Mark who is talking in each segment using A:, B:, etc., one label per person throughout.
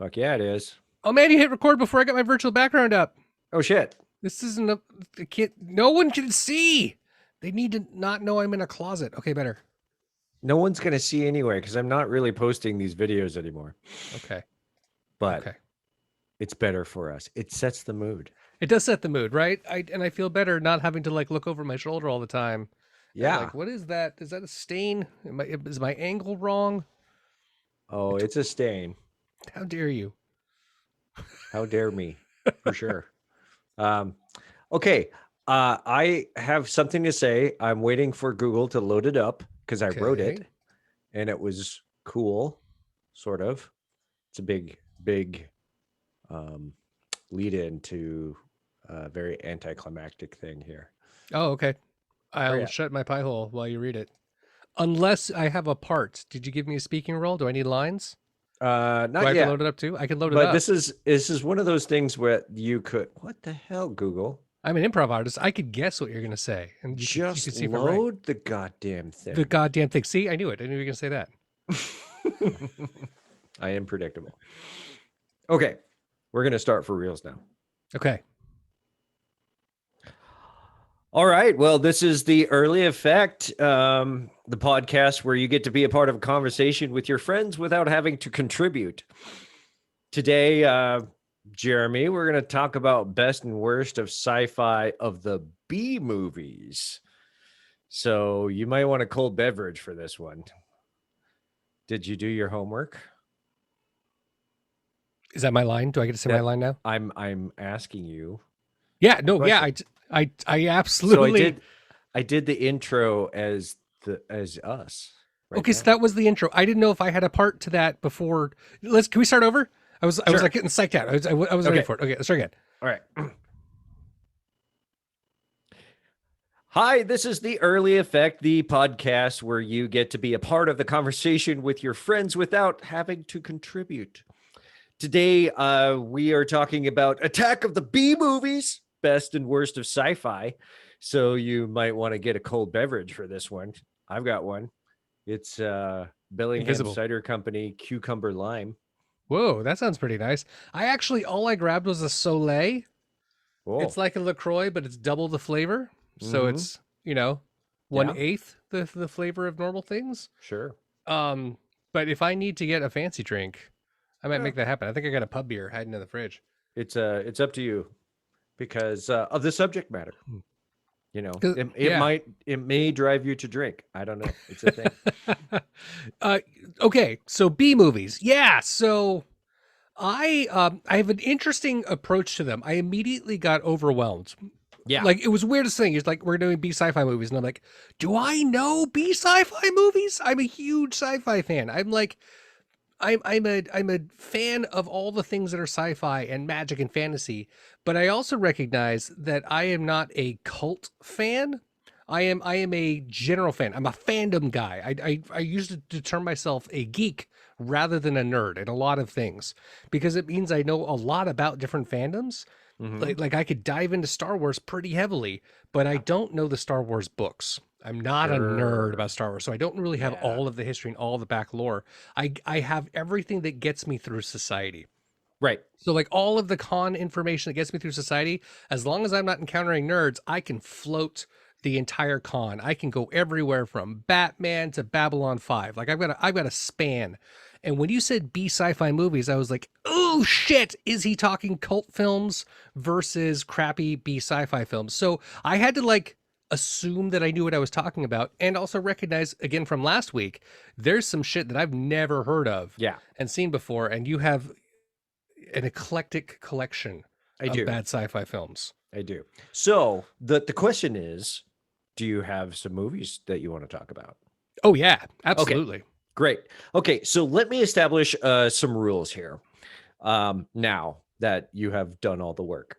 A: Fuck yeah, it is.
B: Oh man, you hit record before I got my virtual background up.
A: Oh shit.
B: This isn't a kid. No one can see. They need to not know I'm in a closet. Okay, better.
A: No one's gonna see anyway because I'm not really posting these videos anymore.
B: Okay.
A: But
B: Okay.
A: it's better for us. It sets the mood.
B: It does set the mood, right? I feel better not having to like look over my shoulder all the time. And,
A: Yeah.
B: like, what is that? Is that a stain? Is my angle wrong?
A: Oh, it's a stain.
B: How dare you?
A: How dare me? For sure. Um, okay. I have something to say. I'm waiting for Google to load it up because I wrote it
B: Okay.
A: and it was cool, sort of. It's a big lead into a very anticlimactic thing here.
B: Oh, okay. I'll
A: yeah.
B: shut my pie hole while you read it. Unless I have a part. Did you give me a speaking role? Do I need lines? Do I
A: Not
B: have
A: yet.
B: to load it up too? I can load it
A: But
B: up.
A: this is one of those things where you could. What the hell, Google?
B: I'm an improv artist. I could guess what you're going to say. And you can
A: Just
B: see if I'm right.
A: load the goddamn thing.
B: The goddamn thing. See, I knew it. I knew you were going to say that.
A: I am predictable. Okay. We're going to start for reals now.
B: Okay.
A: All right. Well, this is the Early Effect, the podcast where you get to be a part of a conversation with your friends without having to contribute. Today, Jeremy, we're going to talk about best and worst of sci-fi of the B movies. So you might want a cold beverage for this one. Did you do your homework?
B: Is that my line? Do I get to say my line now?
A: I'm asking you.
B: Yeah. No. Yeah. I absolutely.
A: So I did the intro as us.
B: Right okay. Now. So that was the intro. I didn't know if I had a part to that before. Can we start over? I was like getting psyched out. I was ready for it. Okay. Let's start again.
A: All right. Hi, this is the Early Effect, the podcast where you get to be a part of the conversation with your friends without having to contribute. Today, we are talking about Attack of the B movies, best and worst of sci-fi. So you might want to get a cold beverage for this one. I've got one. It's Bellingham Cider Company Cucumber Lime.
B: Whoa, that sounds pretty nice. All I grabbed was a Soleil. Whoa. It's like a LaCroix, but it's double the flavor. So it's, 1/8 the flavor of normal things.
A: Sure.
B: But if I need to get a fancy drink, I might make that happen. I think I got a pub beer hiding in the fridge.
A: It's up to you because of the subject matter. It may drive you to drink. I don't know. It's a thing.
B: Okay. So B movies. Yeah. So I have an interesting approach to them. I immediately got overwhelmed.
A: Yeah.
B: Like it was weirdest thing. It's like, we're doing B sci-fi movies. And I'm like, do I know B sci-fi movies? I'm a huge sci-fi fan. I'm a fan of all the things that are sci-fi and magic and fantasy, but I also recognize that I am not a cult fan. I am a general fan. I'm a fandom guy. I used to term myself a geek rather than a nerd in a lot of things because it means I know a lot about different fandoms. Mm-hmm. Like I could dive into Star Wars pretty heavily, but I don't know the Star Wars books. I'm not a nerd about Star Wars, so I don't really have all of the history and all the back lore. I have everything that gets me through society.
A: Right.
B: So like all of the con information that gets me through society, as long as I'm not encountering nerds, I can float the entire con. I can go everywhere from Batman to Babylon 5. Like I've got a span. And when you said B sci-fi movies, I was like, oh shit, is he talking cult films versus crappy B sci-fi films? So I had to assume that I knew what I was talking about and also recognize, again from last week, there's some shit that I've never heard of and seen before. And you have an eclectic collection of bad sci-fi films.
A: I do. So the question is, do you have some movies that you want to talk about?
B: Oh yeah, absolutely.
A: Okay. Great. Okay, so let me establish some rules here. Now that you have done all the work.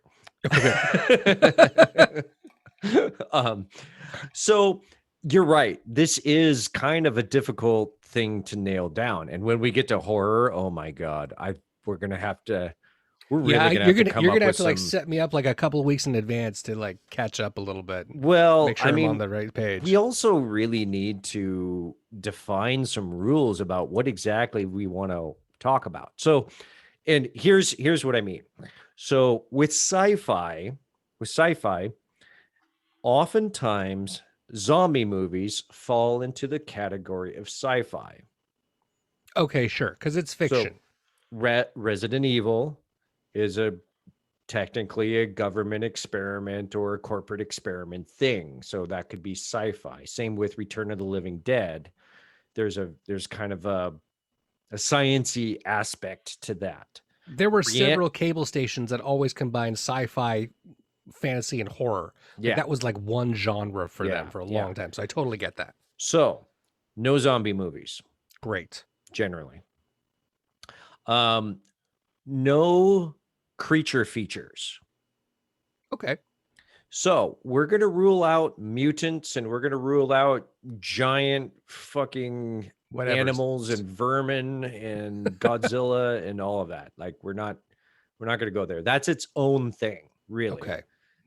A: So you're right. This is kind of a difficult thing to nail down. And when we get to horror, oh my God, we're gonna have to. We're really
B: you're gonna have to set me up a couple of weeks in advance to catch up a little bit.
A: Well,
B: make sure I'm on the right page.
A: We also really need to define some rules about what exactly we want to talk about. So And here's what I mean. So with sci-fi, oftentimes zombie movies fall into the category of sci-fi.
B: Okay, sure, because it's
A: So
B: fiction.
A: Resident Evil is technically a government experiment or a corporate experiment thing. So that could be sci-fi. Same with Return of the Living Dead. There's kind of a science-y aspect to that.
B: There were
A: Brienne,
B: several cable stations that always combined sci-fi, fantasy, and horror. Like
A: yeah,
B: that was like one genre for them
A: yeah,
B: for a
A: yeah.
B: long time. So I totally get that.
A: So no zombie movies
B: Great.
A: generally. No creature features.
B: Okay.
A: So we're going to rule out mutants and we're going to rule out giant fucking
B: Whatever.
A: animals and vermin and Godzilla and all of that. Like we're not going to go there. That's its own thing, really.
B: Okay.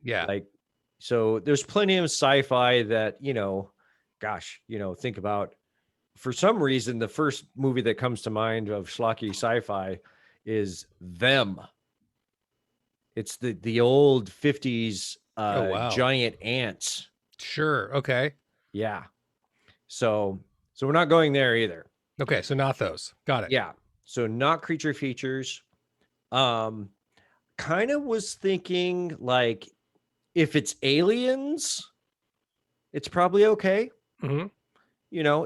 B: Yeah.
A: Like, so there's plenty of sci-fi that, gosh, think about. For some reason, the first movie that comes to mind of schlocky sci-fi is Them. It's the old 50s
B: Oh, wow.
A: giant ants.
B: Sure. Okay.
A: Yeah. So we're not going there either.
B: Okay. So not those. Got it.
A: Yeah. So not creature features. Kind of was thinking like if it's aliens, it's probably okay.
B: Mm-hmm.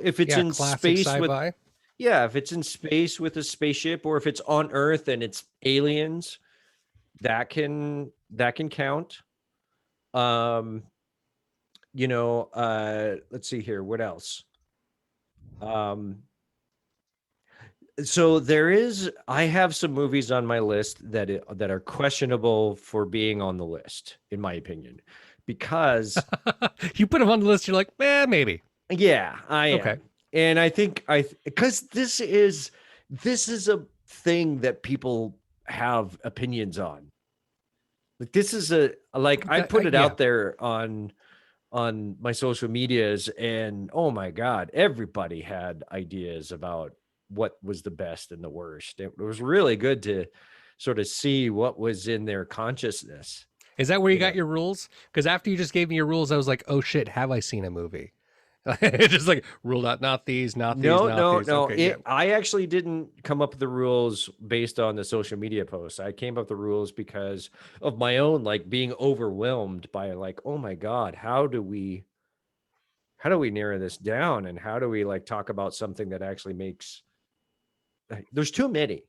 A: If it's in space
B: sci-fi.
A: if it's in space with a spaceship, or if it's on Earth and it's aliens, that can count. Let's see here. What else? So I have some movies on my list that are questionable for being on the list, in my opinion, because
B: You put them on the list. You're like, maybe.
A: yeah, I am.
B: Okay.
A: And I think because this is a thing that people have opinions on. Like this is I put it out there on my social medias, and oh my God, everybody had ideas about what was the best and the worst. It was really good to sort of see what was in their consciousness.
B: Is that where you got your rules? Because after you just gave me your rules, I was like, oh shit, have I seen a movie? Just like ruled out, not these, not these, not these.
A: No.
B: Okay,
A: I actually didn't come up with the rules based on the social media posts. I came up with the rules because of my own, like being overwhelmed by like, oh my God, how do we narrow this down? And how do we like talk about something that actually makes, there's too many,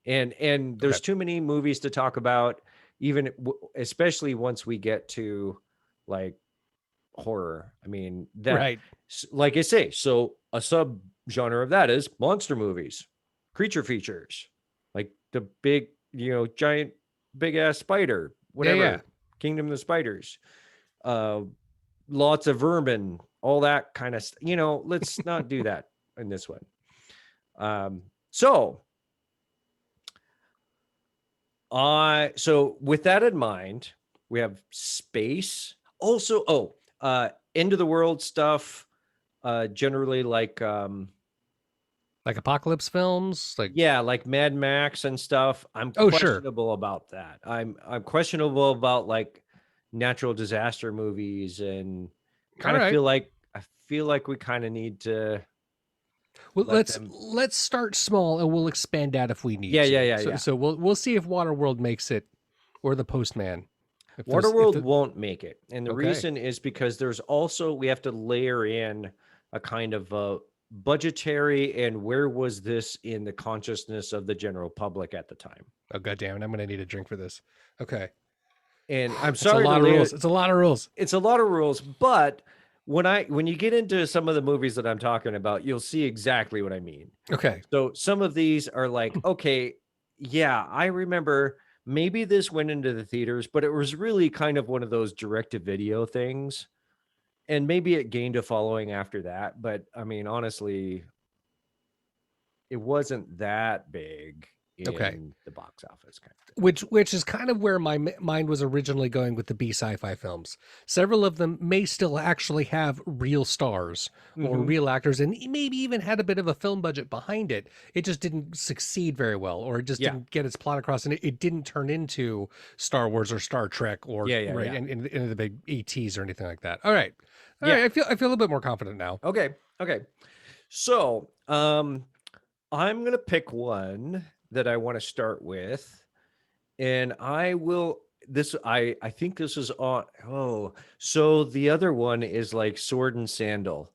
A: and there's too many movies to talk about, even especially once we get to like horror. I mean, that,
B: right.
A: Like I say, so a sub genre of that is monster movies, creature features, like the big, giant, big ass spider, whatever,
B: Yeah.
A: Kingdom of the Spiders, lots of vermin, all that kind of let's not do that in this one. So with that in mind, we have space. Also, end of the world stuff, generally like
B: apocalypse films, like
A: like Mad Max and stuff. I'm questionable about that. I'm questionable about like natural disaster movies, and kind of feel like we kind of need to.
B: Well, let's start small and we'll expand out if we need to.
A: Yeah.
B: So we'll see if Waterworld makes it, or The Postman.
A: Waterworld won't make it, and the reason is because there's also, we have to layer in a kind of a budgetary, and where was this in the consciousness of the general public at the time?
B: Oh goddamn it! I'm gonna need a drink for this. Okay.
A: And I'm sorry,
B: it's a lot of rules.
A: It's a lot of rules, but when you get into some of the movies that I'm talking about, you'll see exactly what I mean.
B: Okay.
A: So some of these are like, okay, yeah, I remember. Maybe this went into the theaters, but it was really kind of one of those direct-to-video things. And maybe it gained a following after that. But I mean, honestly, it wasn't that big.
B: Okay.
A: in the box office kind of thing.
B: Which is kind of where my mind was originally going with the B sci-fi films. Several of them may still actually have real stars or
A: Mhm.
B: real actors, and maybe even had a bit of a film budget behind it. It just didn't succeed very well, or it just
A: Yeah.
B: didn't get its plot across, and it didn't turn into Star Wars or Star Trek or
A: Yeah, yeah,
B: right
A: yeah.
B: into the big ETs or anything like that. All right,
A: Yeah.
B: I feel a little bit more confident now.
A: Okay. Okay. So, I'm gonna pick one that I want to start with, and I will. This I think this is on. Oh, so the other one is like sword and sandal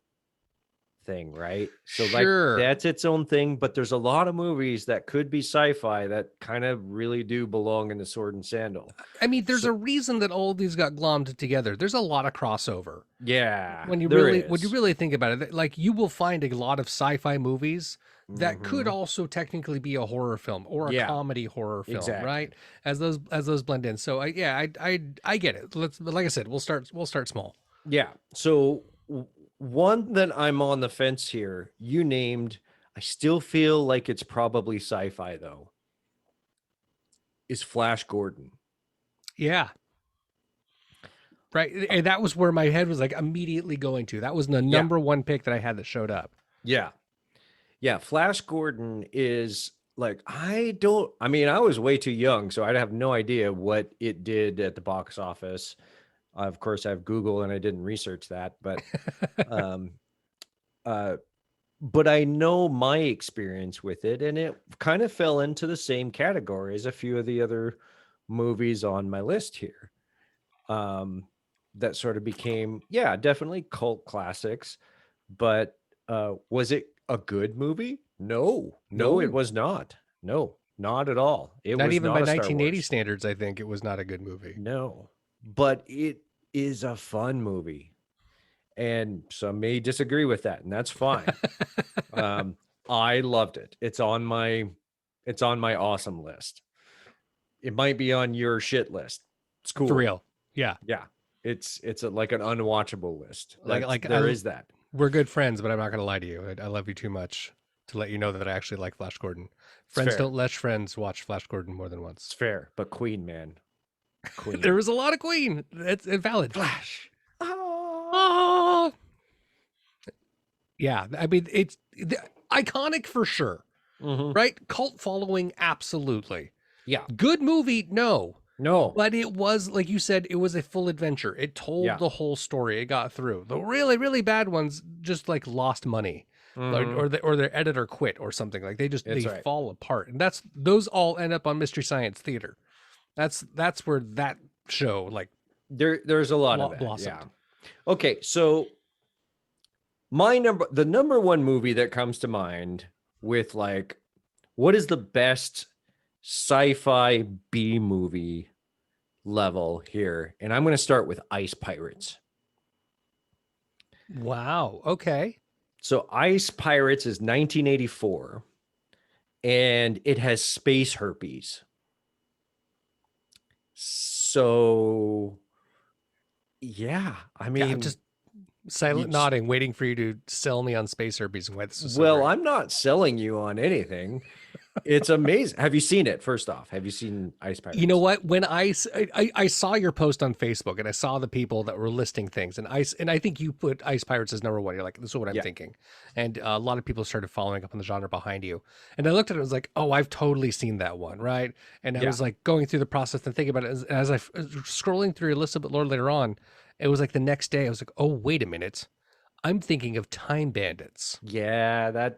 A: thing, right? So like
B: Sure.
A: that's its own thing, but there's a lot of movies that could be sci-fi that kind of really do belong in the sword and sandal.
B: I mean, there's
A: So
B: a reason that all of these got glommed together. There's a lot of crossover.
A: yeah,
B: When you
A: there
B: when you
A: is.
B: really think about it, like you will find a lot of sci-fi movies that could
A: Mhm.
B: also technically be a horror film or a
A: Yeah,
B: comedy horror film,
A: exactly.
B: right? As those blend in. So I get it. But like I said, we'll start small.
A: Yeah. So one that I'm on the fence here, you named, I still feel like it's probably sci-fi though, is Flash Gordon.
B: Yeah. Right. And that was where my head was like immediately going to. That was the
A: Yeah.
B: number one pick that I had that showed up.
A: Yeah. Yeah. Flash Gordon is like, I mean, I was way too young, so I'd have no idea what it did at the box office. Of course, I have Google and I didn't research that, um, uh, but I know my experience with it, and it kind of fell into the same category as a few of the other movies on my list here. Um, that sort of became, yeah, definitely cult classics. But was it a good movie? No, no, it
B: No,
A: was not. No, not at all. It
B: not
A: was
B: even by
A: not a Star
B: 1980
A: Wars.
B: standards, I think it was not a good movie.
A: No, but it is a fun movie. And some may disagree with that, and that's fine. Um, I loved it. It's on my awesome list. It might be on your shit list. It's
B: For
A: cool.
B: real. Yeah.
A: Yeah. It's like an unwatchable list. That's
B: Like
A: there is that.
B: we're good friends, but I'm not going to lie to you. I love you too much to let you know that I actually like Flash Gordon.
A: It's
B: Friends
A: fair.
B: don't let friends watch Flash Gordon more than
A: It's
B: once.
A: fair. But Queen, man. Queen.
B: There was a lot of Queen. It's invalid.
A: Flash. Oh.
B: Ah! Yeah, I mean iconic for sure,
A: Mhm.
B: right? Cult following, absolutely.
A: Yeah.
B: Good movie, no.
A: No.
B: But it was, like you said, it was a full adventure. It told
A: Yeah.
B: the whole story. It got through. The really, really bad ones just like lost money,
A: Mhm.
B: or their editor quit or something. Like they
A: That's
B: they
A: right.
B: fall apart, and those all end up on Mystery Science Theater. That's where that show like
A: There's a lot of that.
B: blossomed.
A: Yeah. Okay, so the number one movie that comes to mind with like what is the best sci-fi B movie level here? And I'm going to start with Ice Pirates.
B: Wow. Okay.
A: So Ice Pirates is 1984 and it has space herpes. So yeah, I
B: Yeah, I'm
A: mean,
B: just silent
A: you-
B: nodding, waiting for you to sell me on space herpes and why this is so
A: well,
B: great.
A: I'm not selling you on anything. It's amazing. Have you seen it? First off, have you seen Ice Pirates?
B: You know what? When I saw your post on Facebook and I saw the people that were listing things and I think you put Ice Pirates as number one. You're like, this is what I'm
A: Yeah.
B: thinking. And a lot of people started following up on the genre behind you. And I looked at it and was like, oh, I've totally seen that one, right? And I
A: Yeah.
B: was like going through the process and thinking about it as I scrolling through your list a bit more later on. It was like the next day I was like, oh, wait a minute. I'm thinking of Time Bandits.
A: Yeah,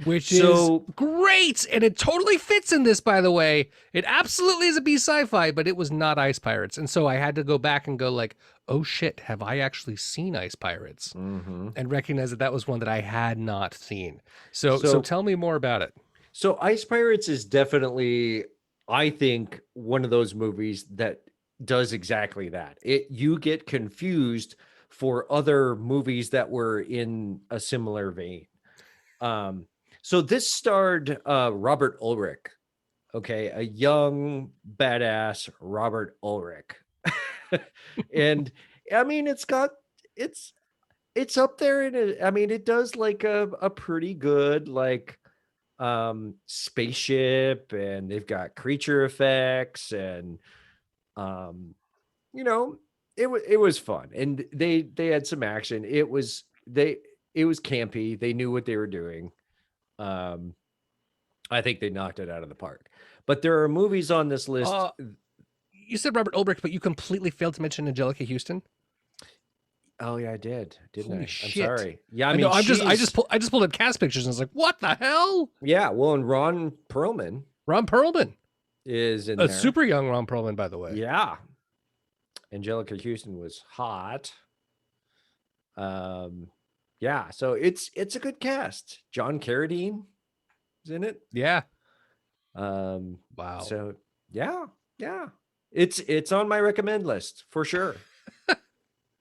B: Which
A: so
B: is great, and it totally fits in this, by the way. It absolutely is a B sci-fi, but it was not Ice Pirates, and so I had to go back and go like, oh shit, have I actually seen Ice Pirates?
A: Mhm.
B: And recognize that was one that I had not seen. So tell me more about it.
A: So Ice Pirates is definitely, I think, one of those movies that does exactly that. You get confused for other movies that were in a similar vein. So this starred Robert Ulrich, okay, a young badass Robert Ulrich, and I mean it's up there, and I mean it does like a pretty good like spaceship, and they've got creature effects, and you know, it was fun, and they had some action. It was campy. They knew what they were doing. Um, I think they knocked it out of the park. But there are movies on this list.
B: You said Robert Ulbricht, but you completely failed to mention Angelica Houston.
A: Oh yeah, I did, didn't
B: Holy
A: I?
B: shit.
A: I'm sorry. Yeah, I mean,
B: no, I just pulled up cast pictures and I was like, what the hell?
A: Yeah, well, and Ron Perlman is in
B: a
A: there.
B: super young Ron Perlman, by the way.
A: Yeah, Angelica Houston was hot. Yeah, so it's a good cast. John Carradine is in it.
B: Yeah.
A: Wow. So yeah, it's on my recommend list for sure.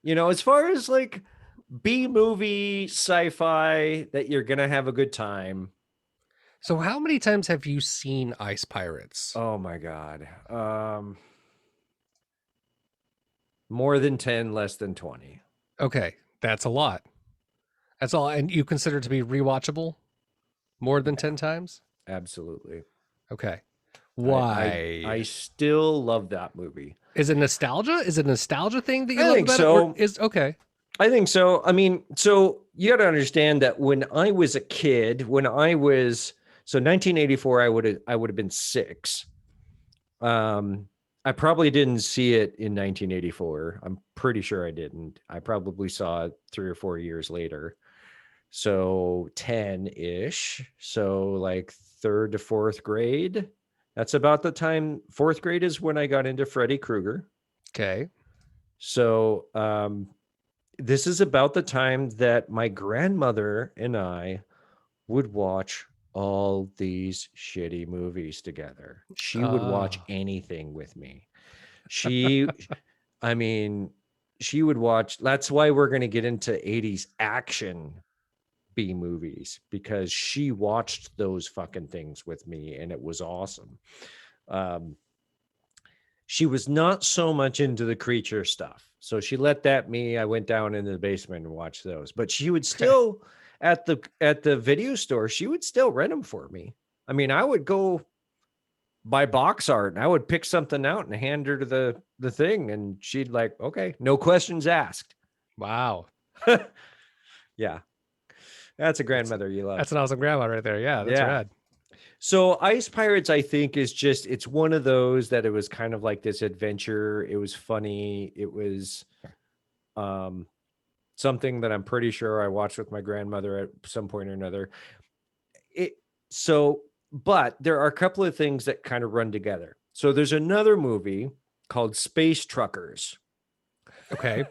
A: You know, as far as like B movie sci-fi that you're gonna have a good time.
B: So how many times have you seen Ice Pirates?
A: Oh my god. More than 10, less than 20.
B: Okay, that's a lot. That's all. And you consider it to be rewatchable more than 10 times?
A: Absolutely.
B: Okay. Why?
A: I still love that movie.
B: Is it nostalgia? Is it a nostalgia thing that you love
A: think
B: about
A: so.
B: it? Is okay.
A: I think so. I mean, so you got to understand that when I was a kid, so 1984, I would have been 6. I probably didn't see it in 1984. I'm pretty sure I didn't. I probably saw it 3 or 4 years later. So 10-ish. So like 3rd to 4th grade. That's about the time. 4th grade is when I got into Freddy Krueger.
B: Okay.
A: So this is about the time that my grandmother and I would watch all these shitty movies together. She would watch anything with me. I mean, she would watch. That's why we're going to get into 80s action B movies, because she watched those fucking things with me and it was awesome. She was not so much into the creature stuff, so she let that me. I went down into the basement and watched those, but she would still at the video store, she would still rent them for me. I mean, I would go buy box art and I would pick something out and hand her to the thing, and she'd like, okay, no questions asked.
B: Wow.
A: Yeah. That's a grandmother you love.
B: That's an awesome grandma right there. Yeah, that's rad.
A: So Ice Pirates, I think, is just, it's one of those that it was kind of like this adventure. It was funny. It was something that I'm pretty sure I watched with my grandmother at some point or another. But there are a couple of things that kind of run together. So there's another movie called Space Truckers.
B: Okay.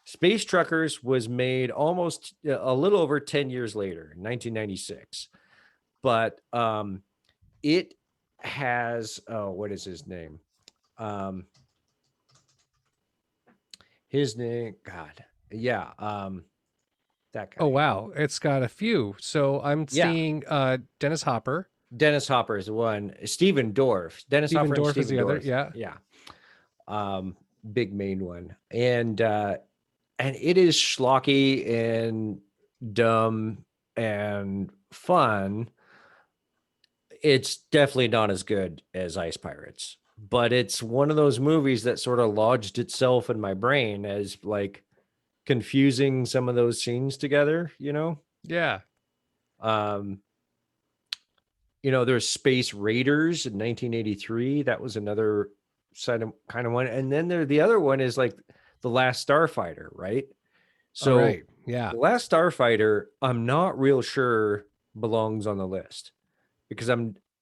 A: Space Truckers was made almost a little over 10 years later, 1996. But it has, what is his name? His name, God. Yeah. That guy.
B: Oh, wow. It's got a few. So I'm seeing Dennis Hopper.
A: Dennis Hopper is the one. Stephen Dorff. Dennis Hopper and Stephen
B: is the
A: Dorff.
B: other. Yeah.
A: Yeah. Big main one. And it is schlocky and dumb and fun. It's definitely not as good as Ice Pirates, but it's one of those movies that sort of lodged itself in my brain as like confusing some of those scenes together, you know?
B: Yeah.
A: There's Space Raiders in 1983. That was another kind of one. And then the other one is like The Last Starfighter, right? So
B: right. Yeah.
A: The Last Starfighter, I'm not real sure belongs on the list, because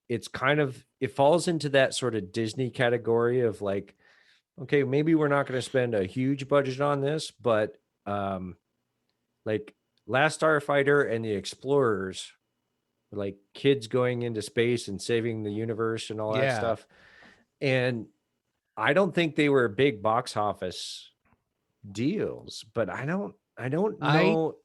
A: it falls into that sort of Disney category of like, okay, maybe we're not going to spend a huge budget on this, but like Last Starfighter and the Explorers, like kids going into space and saving the universe and all that stuff. And I don't think they were big box office deals, but I don't know.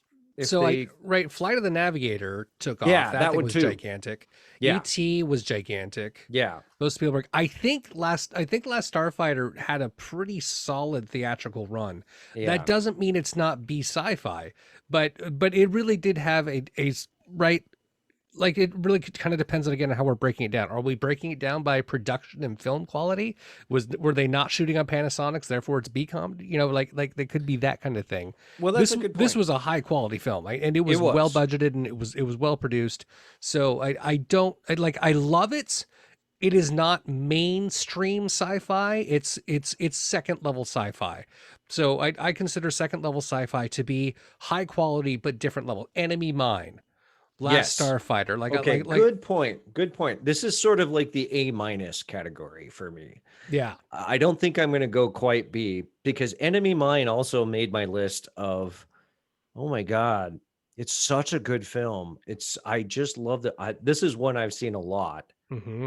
B: Flight of the Navigator took off.
A: Yeah,
B: that
A: one
B: was
A: too.
B: Gigantic.
A: Yeah.
B: E.T. was gigantic.
A: Yeah.
B: Those Spielberg. I think Last Starfighter had a pretty solid theatrical run. Yeah. That doesn't mean it's not B sci-fi, but it really did have a like it really kind of depends on, again, how we're breaking it down. Are we breaking it down by production and film quality? Were they not shooting on Panasonics, therefore it's BCom? You know, like they could be that kind of thing.
A: Well, that's a good
B: This
A: point.
B: was a high quality film, and it was,
A: It was.
B: well budgeted, and it was well produced. So I love it. It is not mainstream sci-fi. It's second level sci-fi. So I consider second level sci-fi to be high quality but different level. Enemy Mine, Last
A: Yes.
B: Starfighter.
A: Okay, good point. Good point. This is sort of like the A- category for me.
B: Yeah.
A: I don't think I'm going to go quite B, because Enemy Mine also made my list of, oh my God, it's such a good film. I just love that. This is one I've seen a lot.
B: Mm-hmm.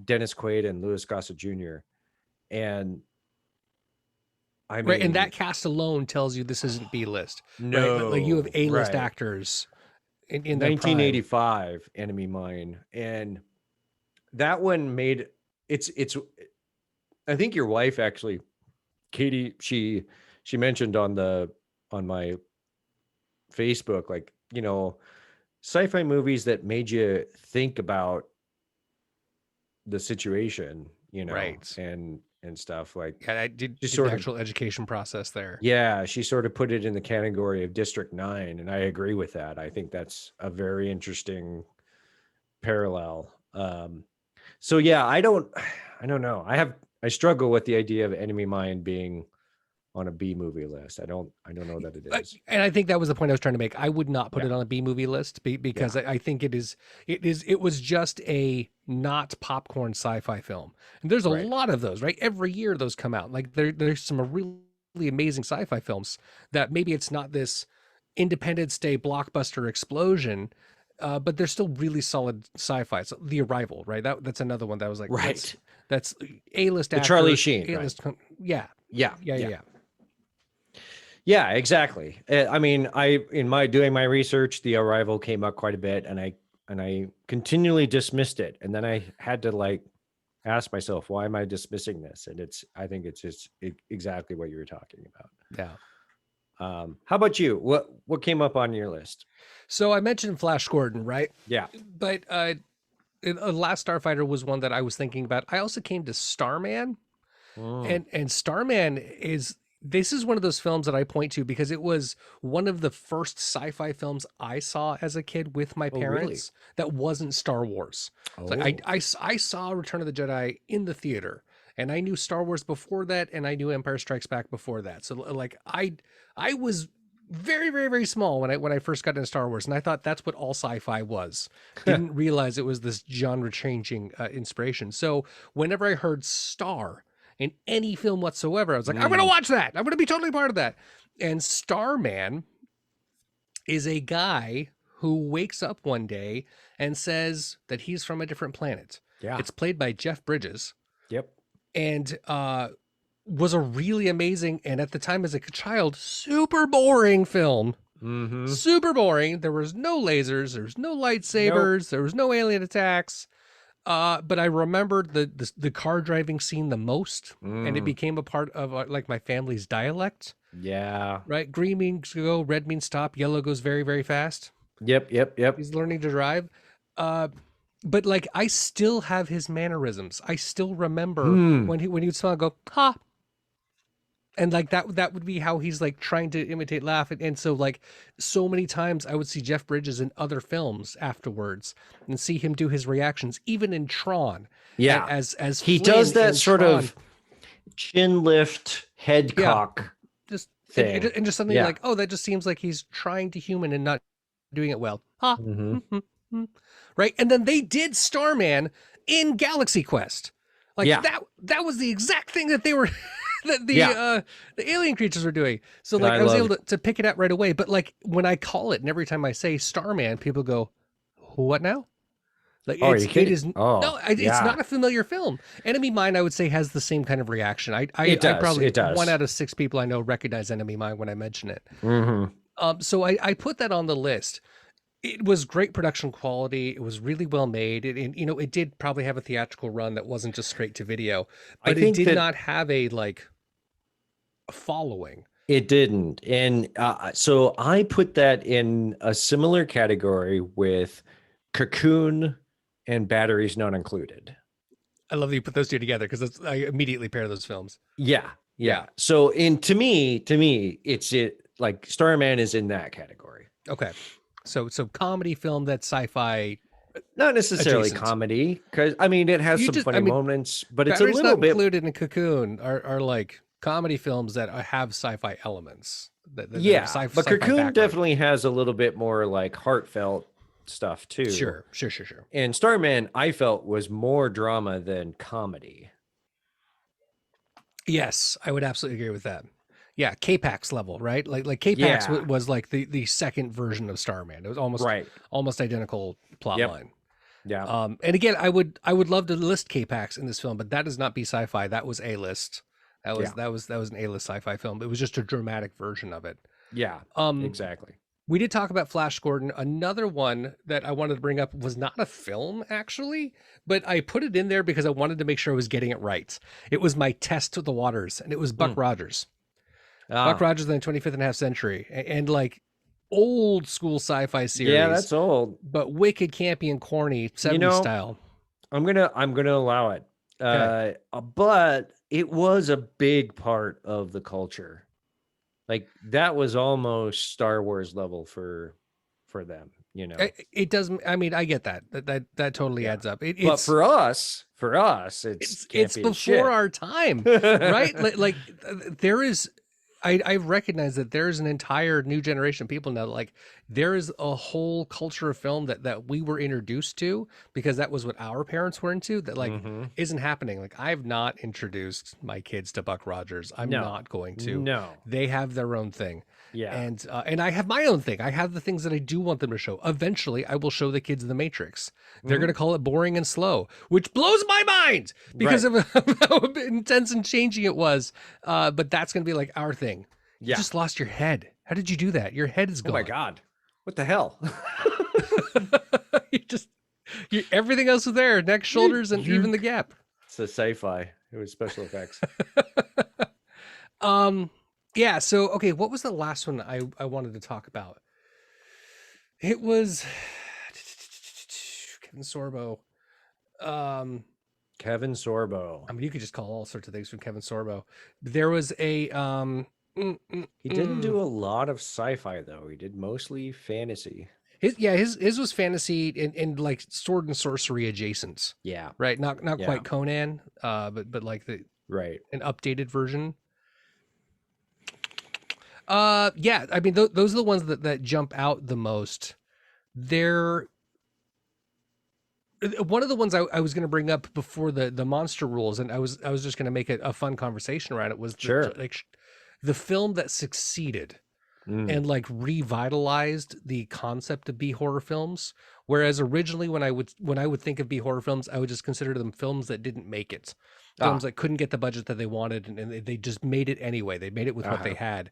A: Dennis Quaid and Louis Gossett Jr. And I mean,
B: Right, and that cast alone tells you this isn't B list.
A: no,
B: right? Like you have A-list
A: right.
B: actors in their
A: 1985 Enemy Mine, and that one made it's. I think your wife actually, Katie, she mentioned on my Facebook, like, you know, sci-fi movies that made you think about the situation, you know,
B: Right.
A: and stuff like.
B: Yeah, I did
A: Just
B: the
A: sort of,
B: actual education process there.
A: yeah, she sort of put it in the category of District 9, and I agree with that. I think that's a very interesting parallel. So yeah, I don't know. I struggle with the idea of Enemy Mine being on a B movie list. I don't know that it is.
B: And I think that was the point I was trying to make. I would not put
A: Yeah.
B: it on a B movie list because I think it was just a not popcorn sci-fi film. And there's a
A: Right.
B: lot of those, right? Every year those come out. Like there's some really amazing sci-fi films that maybe it's not this Independence Day blockbuster explosion, but they're still really solid sci-fi. So The Arrival, right? That's another one that was like,
A: Right.
B: that's A-list
A: The
B: actor,
A: Charlie Sheen,
B: A-list, yeah.
A: Yeah.
B: Yeah.
A: Yeah, exactly. I mean, in my doing my research, The Arrival came up quite a bit, and I continually dismissed it, and then I had to like ask myself, why am I dismissing this? And I think it's just exactly what you were talking about.
B: Yeah.
A: How about you? What came up on your list?
B: So I mentioned Flash Gordon, right?
A: Yeah.
B: But Last Starfighter was one that I was thinking about. I also came to Starman, and Starman this is one of those films that I point to because it was one of the first sci-fi films I saw as a kid with my parents that wasn't Star Wars. Like I saw Return of the Jedi in the theater, and I knew Star Wars before that, and I knew Empire Strikes Back before that. So like I was very, very, very small when I first got into Star Wars, and I thought that's what all sci-fi was. Didn't realize it was this genre-changing inspiration. So whenever I heard Star in any film whatsoever, I was like, I'm going to watch that. I'm going to be totally part of that. And Starman is a guy who wakes up one day and says that he's from a different planet.
A: Yeah.
B: It's played by Jeff Bridges.
A: Yep.
B: And was a really amazing, and at the time as a child, super boring film.
A: Mm-hmm.
B: Super boring. There was no lasers. There was no lightsabers. Nope. There was no alien attacks. But I remembered the car driving scene the most, and it became a part of like my family's dialect.
A: Yeah.
B: Right. Green means go, red means stop, yellow goes very, very fast.
A: Yep.
B: He's learning to drive. But like I still have his mannerisms. I still remember when he would smile, go ha. And like that would be how he's like trying to imitate laugh. And so like so many times I would see Jeff Bridges in other films afterwards and see him do his reactions, even in Tron.
A: Yeah.
B: As
A: he
B: Flynn
A: does that sort
B: Tron.
A: of chin lift, head cock.
B: Just
A: thing.
B: And just something like, oh, that just seems like he's trying to human and not doing it well. Ha. Right. And then they did Starman in Galaxy Quest. Like that was the exact thing that they were that the alien creatures were doing. So like I was able to pick it out right away. But like when I call it and every time I say Starman, people go, what now? Like it is it's not a familiar film. Enemy Mine, I would say, has the same kind of reaction. I probably 1 out of 6 people I know recognize Enemy Mine when I mention it. So I put that on the list. It was great production quality. It was really well made. It did probably have a theatrical run that wasn't just straight to video, but it did not have a following.
A: It didn't. And so I put that in a similar category with Cocoon and Batteries Not Included.
B: I love that you put those two together because I immediately pair those films.
A: Yeah.
B: Yeah.
A: So to me, it's like Starman is in that category.
B: Okay. So comedy film that's sci-fi
A: Not necessarily
B: adjacent.
A: comedy, because I mean it has
B: You
A: some
B: just,
A: funny
B: I mean,
A: moments, but it's a
B: Batteries
A: little
B: Not
A: bit.
B: Included in Cocoon are like comedy films that have sci-fi elements that have
A: Yeah, but
B: sci-fi
A: Cocoon
B: background.
A: definitely has a little bit more like heartfelt stuff too.
B: Sure.
A: And Starman, I felt, was more drama than comedy.
B: Yes, I would absolutely agree with that. Yeah, K-Pax level, right? Like K-Pax
A: Yeah.
B: was like the second version of Starman. It was
A: Right.
B: almost identical plot
A: Yep.
B: line.
A: Yeah.
B: And again, I would love to list K-Pax in this film, but that is not be sci-fi. That was A-list. That was an A-list sci-fi film. It was just a dramatic version of it.
A: Yeah.
B: Um,
A: Exactly.
B: We did talk about Flash Gordon. Another one that I wanted to bring up was not a film, actually, but I put it in there because I wanted to make sure I was getting it right. It was my test to the waters, and it was Buck Rogers. Buck Rogers in the 25th and a half century, and like old school sci-fi series.
A: Yeah, that's old.
B: But wicked, campy, and corny, 70s style.
A: I'm gonna allow it.
B: Okay.
A: But it was a big part of the culture. Like that was almost Star Wars level for them, you know.
B: It does. I mean, I get that. That totally adds up.
A: But for us,
B: it's before our time, right? Like there is. I recognize that there is an entire new generation of people now. Like there is a whole culture of film that we were introduced to because that was what our parents were into. That like isn't happening. Like I've not introduced my kids to Buck Rogers. I'm not going to.
A: No,
B: they have their own thing.
A: Yeah,
B: and I have my own thing. I have the things that I do want them to show. Eventually, I will show the kids The Matrix. They're going to call it boring and slow, which blows my mind because of how intense and changing it was. But that's going to be like our thing. You just lost your head. How did you do that? Your head is gone.
A: Oh my God. What the hell?
B: Everything else was there. Neck, shoulders, and even the gap.
A: It's a sci-fi. It was special effects.
B: Yeah, so okay, what was the last one I wanted to talk about? It was Kevin Sorbo.
A: Kevin Sorbo.
B: I mean, you could just call all sorts of things from Kevin Sorbo. There was a
A: he didn't do a lot of sci-fi though. He did mostly fantasy.
B: His was fantasy and like sword and sorcery adjacent.
A: Yeah.
B: Right? Not quite Conan, but like an updated version. Yeah, I mean those are the ones that jump out the most. They're one of the ones I was going to bring up before the monster rules, and I was just going to make a fun conversation around it. Was the film that succeeded and like revitalized the concept of B horror films. Whereas originally when I would think of B horror films, I would just consider them films that didn't make it, films that couldn't get the budget that they wanted, and they just made it anyway. They made it with what they had.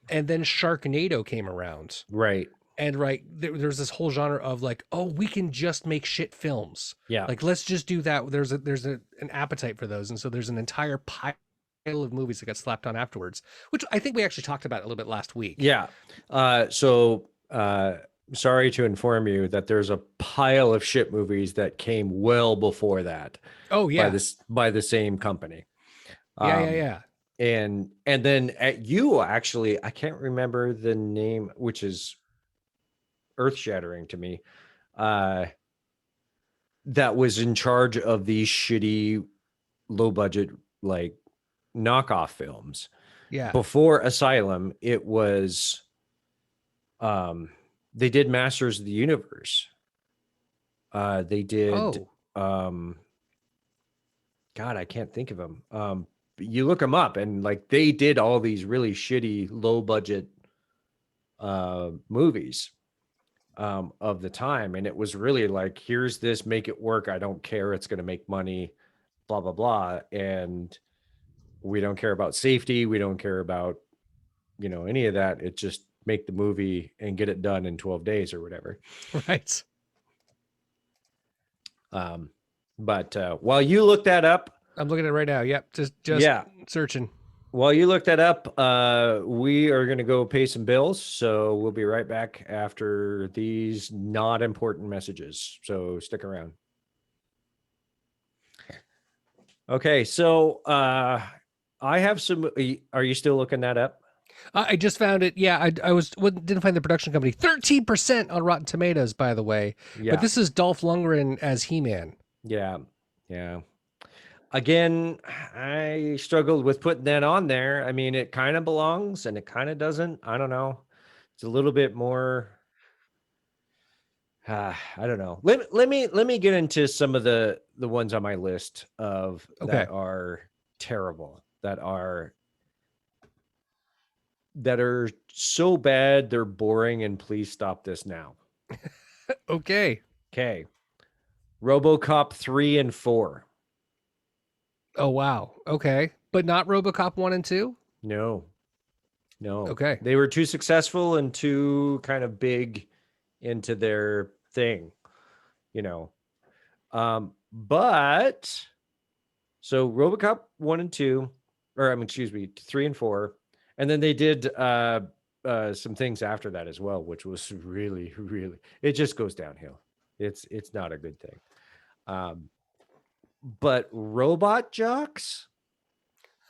B: And then Sharknado came around.
A: Right.
B: And there's this whole genre of like, oh, we can just make shit films.
A: Yeah.
B: Like, let's just do that. There's an appetite for those. And so there's an entire pile of movies that got slapped on afterwards, which I think we actually talked about a little bit last week.
A: Yeah. Sorry to inform you that there's a pile of shit movies that came well before that.
B: Oh yeah.
A: By the same company.
B: Yeah.
A: And then I can't remember the name, which is earth-shattering to me, that was in charge of these shitty low-budget like knockoff films.
B: Yeah.
A: Before Asylum, it was they did Masters of the Universe. They did God, I can't think of them. You look them up and like they did all these really shitty low budget movies of the time, and it was really like, here's this, make it work, I don't care, it's going to make money, blah blah blah, and we don't care about safety, we don't care about any of that. It just make the movie and get it done in 12 days or whatever.
B: Right.
A: But while you look that up,
B: I'm looking at it right now. Yep. Just searching.
A: While you look that up, we are going to go pay some bills. So we'll be right back after these not important messages. So stick around. Okay. So I have some. Are you still looking that up?
B: I just found it. Yeah, didn't find the production company. 13% on Rotten Tomatoes, by the way.
A: Yeah.
B: But this is Dolph Lundgren as He-Man.
A: Yeah. Yeah. Again, I struggled with putting that on there. I mean, it kind of belongs and it kind of doesn't. I don't know. It's a little bit more. I don't know. Let me get into some of the ones on my list of
B: Okay.
A: that are terrible, that are so bad they're boring, and please stop this now.
B: Okay.
A: Okay. RoboCop 3 and 4.
B: Oh, wow. Okay. But not RoboCop 1 and 2?
A: No. No.
B: Okay.
A: They were too successful and too kind of big into their thing, you know. But so RoboCop 1 and 2, or excuse me, 3 and 4. And then they did some things after that as well, which was really, really, it just goes downhill. It's not a good thing. But Robot Jocks,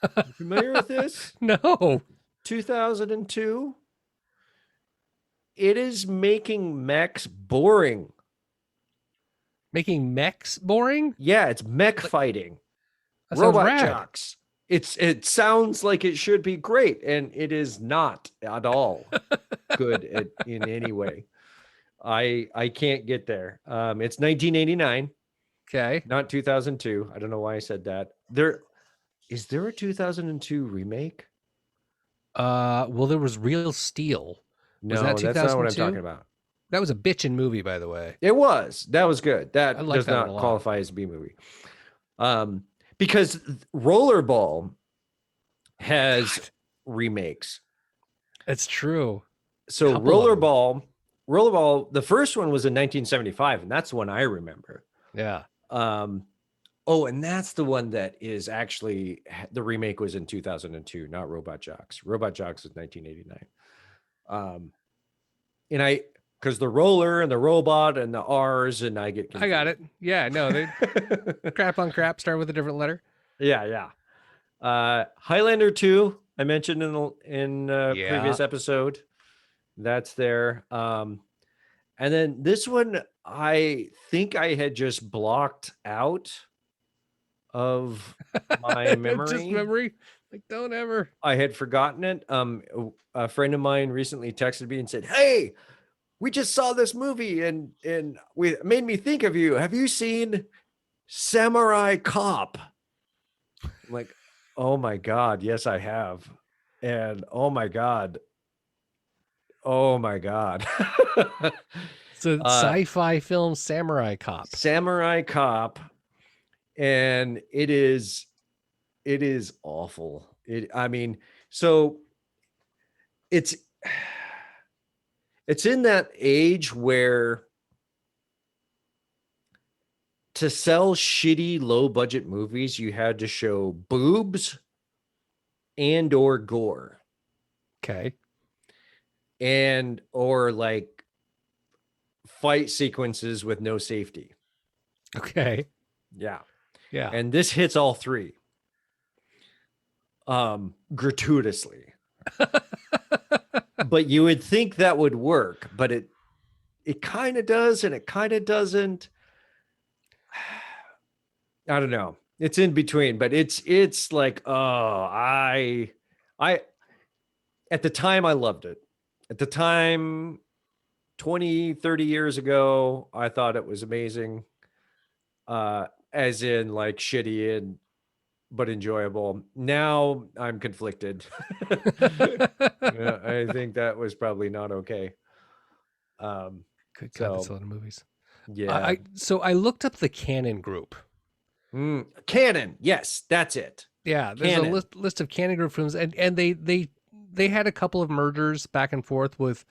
A: you familiar with this?
B: No.
A: 2002. It is making mechs boring.
B: Making mechs boring?
A: Yeah, it's mech fighting.
B: That sounds
A: Robot
B: rad.
A: Jocks. It sounds like it should be great, and it is not at all good in any way. I can't get there. It's 1989,
B: Okay.
A: not 2002. I don't know why I said that. Is there a 2002 remake?
B: Well, there was Real Steel.
A: No,
B: that
A: that's not what I'm
B: 2002?
A: talking about.
B: That was a bitchin' movie, by the way.
A: It was. That was good. That
B: I like
A: does
B: that one
A: not
B: a lot.
A: qualify as a B movie. Because Rollerball has remakes.
B: It's true.
A: So
B: Couple of them.
A: Rollerball, the first one was in 1975, and that's the one I remember.
B: Yeah.
A: Oh, and that's the one that is actually, the remake was in 2002, not Robot Jocks. Robot Jocks was 1989. And because the roller and the robot and the R's, and I get confused.
B: I got it. Yeah, no, they crap on crap, start with a different letter.
A: Yeah. Highlander 2, I mentioned in previous episode. That's there. And then this one, I think I had just blocked out of my memory.
B: Just memory. Like, don't ever.
A: I had forgotten it. A friend of mine recently texted me and said, "Hey, we just saw this movie and we made me think of you. Have you seen Samurai Cop?" I'm like, "Oh my God, yes, I have." And oh my God.
B: It's a sci-fi film, Samurai Cop.
A: Samurai Cop. And it is awful. So it's in that age where to sell shitty low budget movies, you had to show boobs and or gore.
B: Okay.
A: And or like fight sequences with no safety.
B: Okay.
A: Yeah.
B: Yeah.
A: And this hits all three. Gratuitously. But you would think that would work, but it kind of does and it kind of doesn't. I don't know. It's in between, but it's like, I at the time I loved it. At the time 20, 30 years ago, I thought it was amazing. As in like shitty but enjoyable. Now I'm conflicted. I think that was probably not okay.
B: Good God, that's a lot of movies.
A: Yeah.
B: So I looked up the Canon Group.
A: Canon, yes, that's it.
B: Yeah, there's
A: Canon.
B: a list of Canon Group films, and they had a couple of mergers back and forth with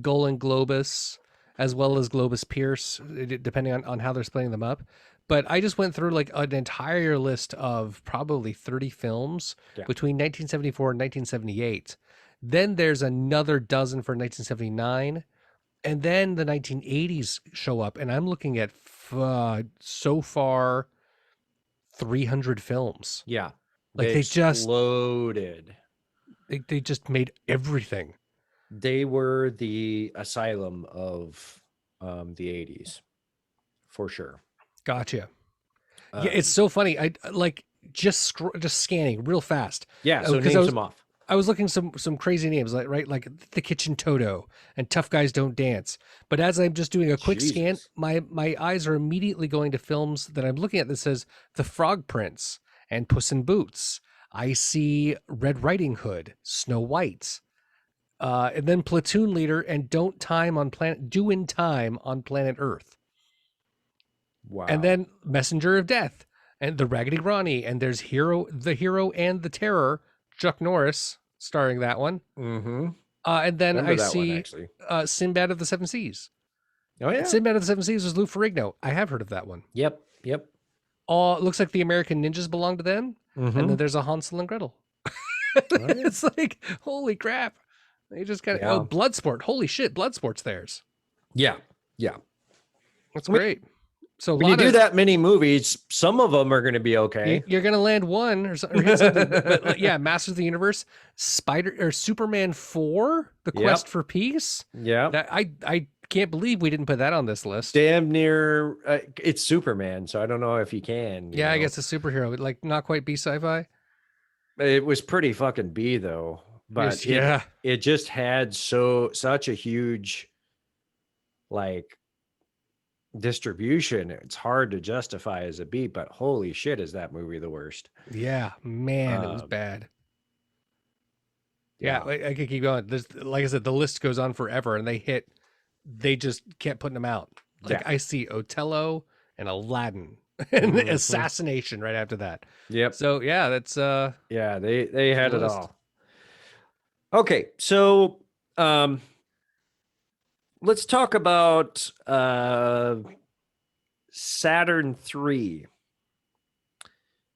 B: Golan Globus as well as Globus Pierce, depending on how they're splitting them up. But I just went through like an entire list of probably 30 films
A: Yeah.
B: between 1974 and 1978. Then there's another dozen for 1979. And then the 1980s show up, and I'm looking at so far 300 films.
A: Yeah.
B: Like they just
A: exploded.
B: they just made everything.
A: They were the asylum of the 80s, for sure.
B: Gotcha. Yeah, it's so funny. I like just scanning real fast.
A: Yeah, so name them off.
B: I was looking some crazy names like The Kitchen Toto and Tough Guys Don't Dance. But as I'm just doing a quick scan, my eyes are immediately going to films that I'm looking at that says The Frog Prince and Puss in Boots. I see Red Riding Hood, Snow White, and then Platoon Leader and Do in Time on Planet Earth.
A: Wow.
B: And then Messenger of Death and The Raggedy Ronnie, and there's The Hero and the Terror, Chuck Norris starring that one.
A: Mm-hmm.
B: And then
A: Remember
B: I see Sinbad of the Seven Seas.
A: Oh yeah,
B: Sinbad of the Seven Seas was Lou Ferrigno. I have heard of that one.
A: Yep.
B: It looks like the American Ninjas belong to them.
A: Mm-hmm.
B: And then there's a Hansel and Gretel. It's like, holy crap. They just got Bloodsport. Holy shit, Bloodsport's theirs.
A: Yeah.
B: That's great. So
A: when you do that many movies, some of them are going to be okay.
B: You're going to land one or something. But yeah, Masters of the Universe, Superman 4, The Quest for Peace.
A: Yeah.
B: I can't believe we didn't put that on this list.
A: Damn near. It's Superman, so I don't know if you can.
B: Yeah, I guess a superhero, but like not quite B sci-fi.
A: It was pretty fucking B though. But it just had such a huge like distribution. It's hard to justify as a B, but holy shit, is that movie the worst?
B: Yeah, man, it was bad. Yeah, I could keep going. There's, like I said, the list goes on forever, and they just kept putting them out. Like I see Otello and Aladdin and Assassination right after that.
A: Yep.
B: So yeah, that's
A: they had it all. Okay, so let's talk about Saturn III.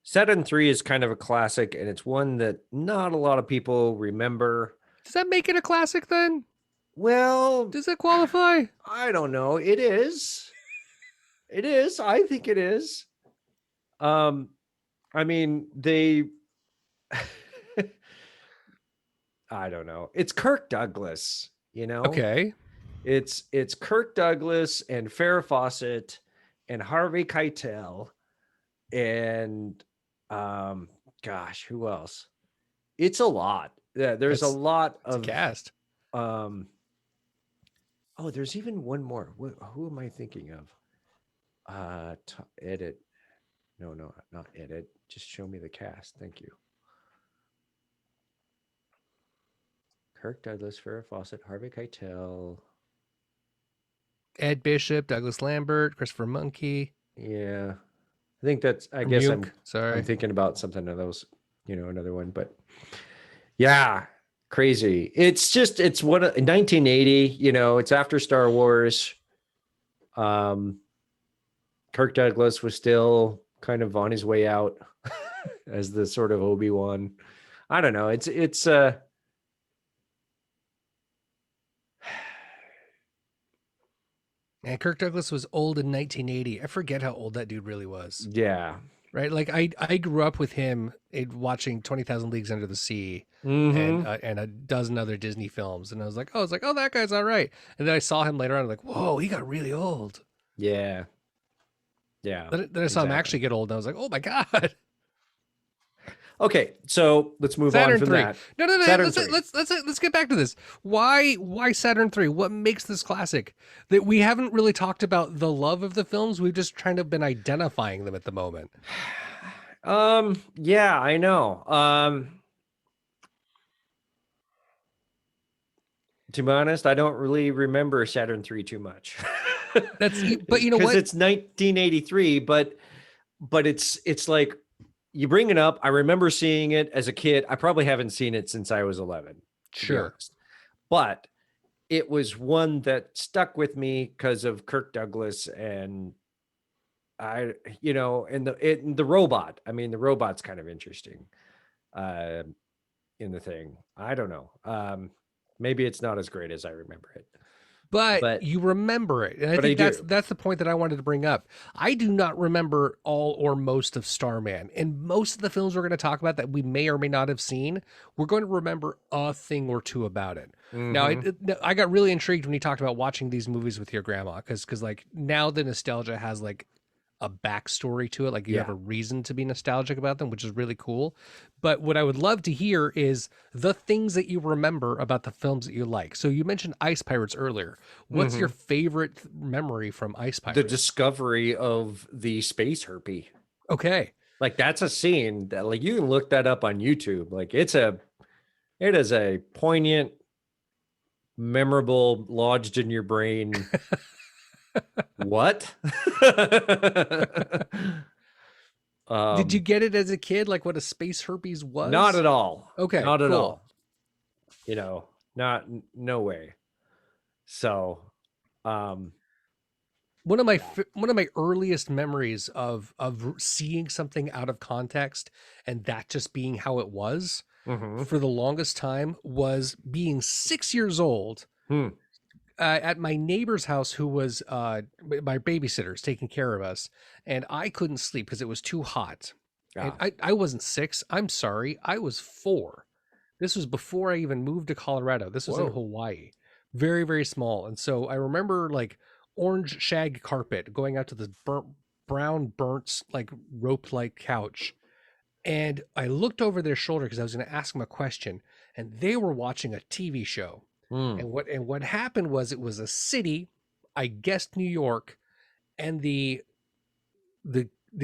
A: Saturn III is kind of a classic, and it's one that not a lot of people remember.
B: Does that make it a classic then?
A: Well,
B: does it qualify?
A: I don't know. It is. It is. I think it is. I mean, they... I don't know. It's Kirk Douglas, you know?
B: Okay.
A: It's Kirk Douglas and Farrah Fawcett and Harvey Keitel and gosh, who else? It's a lot. Yeah, there's a lot of
B: cast.
A: Oh, there's even one more. Who am I thinking of? Edit. No, not edit. Just show me the cast. Thank you. Kirk Douglas, Farrah Fawcett, Harvey Keitel,
B: Ed Bishop, Douglas Lambert, Christopher Monkey.
A: Yeah, I think that's. I guess
B: I'm
A: thinking about something of those. You know, another one, but yeah, crazy. It's one 1980. You know, it's after Star Wars. Kirk Douglas was still kind of on his way out as the sort of Obi-Wan. I don't know. It's
B: And Kirk Douglas was old in 1980. I forget how old that dude really was.
A: Yeah.
B: Right? Like I grew up with him watching 20,000 Leagues Under the Sea
A: mm-hmm.
B: and a dozen other Disney films. And I was like, oh, that guy's all right. And then I saw him later on. I'm like, whoa, he got really old.
A: Yeah. Yeah.
B: Then I saw him actually get old. And I was like, oh my God.
A: Okay, so let's move
B: Saturn
A: on from
B: 3.
A: that.
B: No. Let's get back to this. Why Saturn 3? What makes this classic? That we haven't really talked about the love of the films. We've just kind of been identifying them at the moment.
A: Yeah, I know. To be honest, I don't really remember Saturn 3 too much.
B: But you know what?
A: It's 1983, but it's like, you bring it up. I remember seeing it as a kid. I probably haven't seen it since I was 11.
B: Sure.
A: But it was one that stuck with me because of Kirk Douglas and and the robot. I mean, the robot's kind of interesting uh, in the thing. I don't know. Maybe it's not as great as I remember it,
B: But
A: but
B: you remember it. And I
A: I
B: think
A: do.
B: that's the point that I wanted to bring up. I do not remember all or most of Starman. And most of the films we're going to talk about that we may or may not have seen, we're going to remember a thing or two about it. Now,
A: Mhm.
B: I got really intrigued when you talked about watching these movies with your grandma, because like now the nostalgia has like a backstory to it. Like you have
A: Yeah.
B: a reason to be nostalgic about them, which is really cool. But what I would love to hear is the things that you remember about the films that you like. So you mentioned Ice Pirates earlier. What's your
A: Mhm.
B: favorite memory from Ice
A: The
B: Pirates?
A: discovery of the space herpy.
B: Okay.
A: Like that's a scene that like you can look that up on YouTube. Like it is a poignant, memorable, lodged in your brain. What?
B: Did you
A: um,
B: get it as a kid, like what a space herpes
A: not
B: was?
A: at all.
B: Okay,
A: Not at
B: cool.
A: all. Not no way. So, um,
B: One of my earliest memories of seeing something out of context and that just being how it was
A: mhm.
B: for the longest time was being 6 years old
A: Hmm.
B: at my neighbor's house, who was my babysitters taking care of us, and I couldn't sleep because it was too hot. And
A: Yeah.
B: I wasn't six. I'm sorry. I was four. This was before I even moved to Colorado. This was in
A: Whoa.
B: Hawaii. Very, very small. And so I remember like orange shag carpet going out to this brown, burnt, like rope like couch. And I looked over their shoulder because I was going to ask them a question, and they were watching a TV show.
A: Hmm.
B: And what happened was it was a city, I guessed New York, and the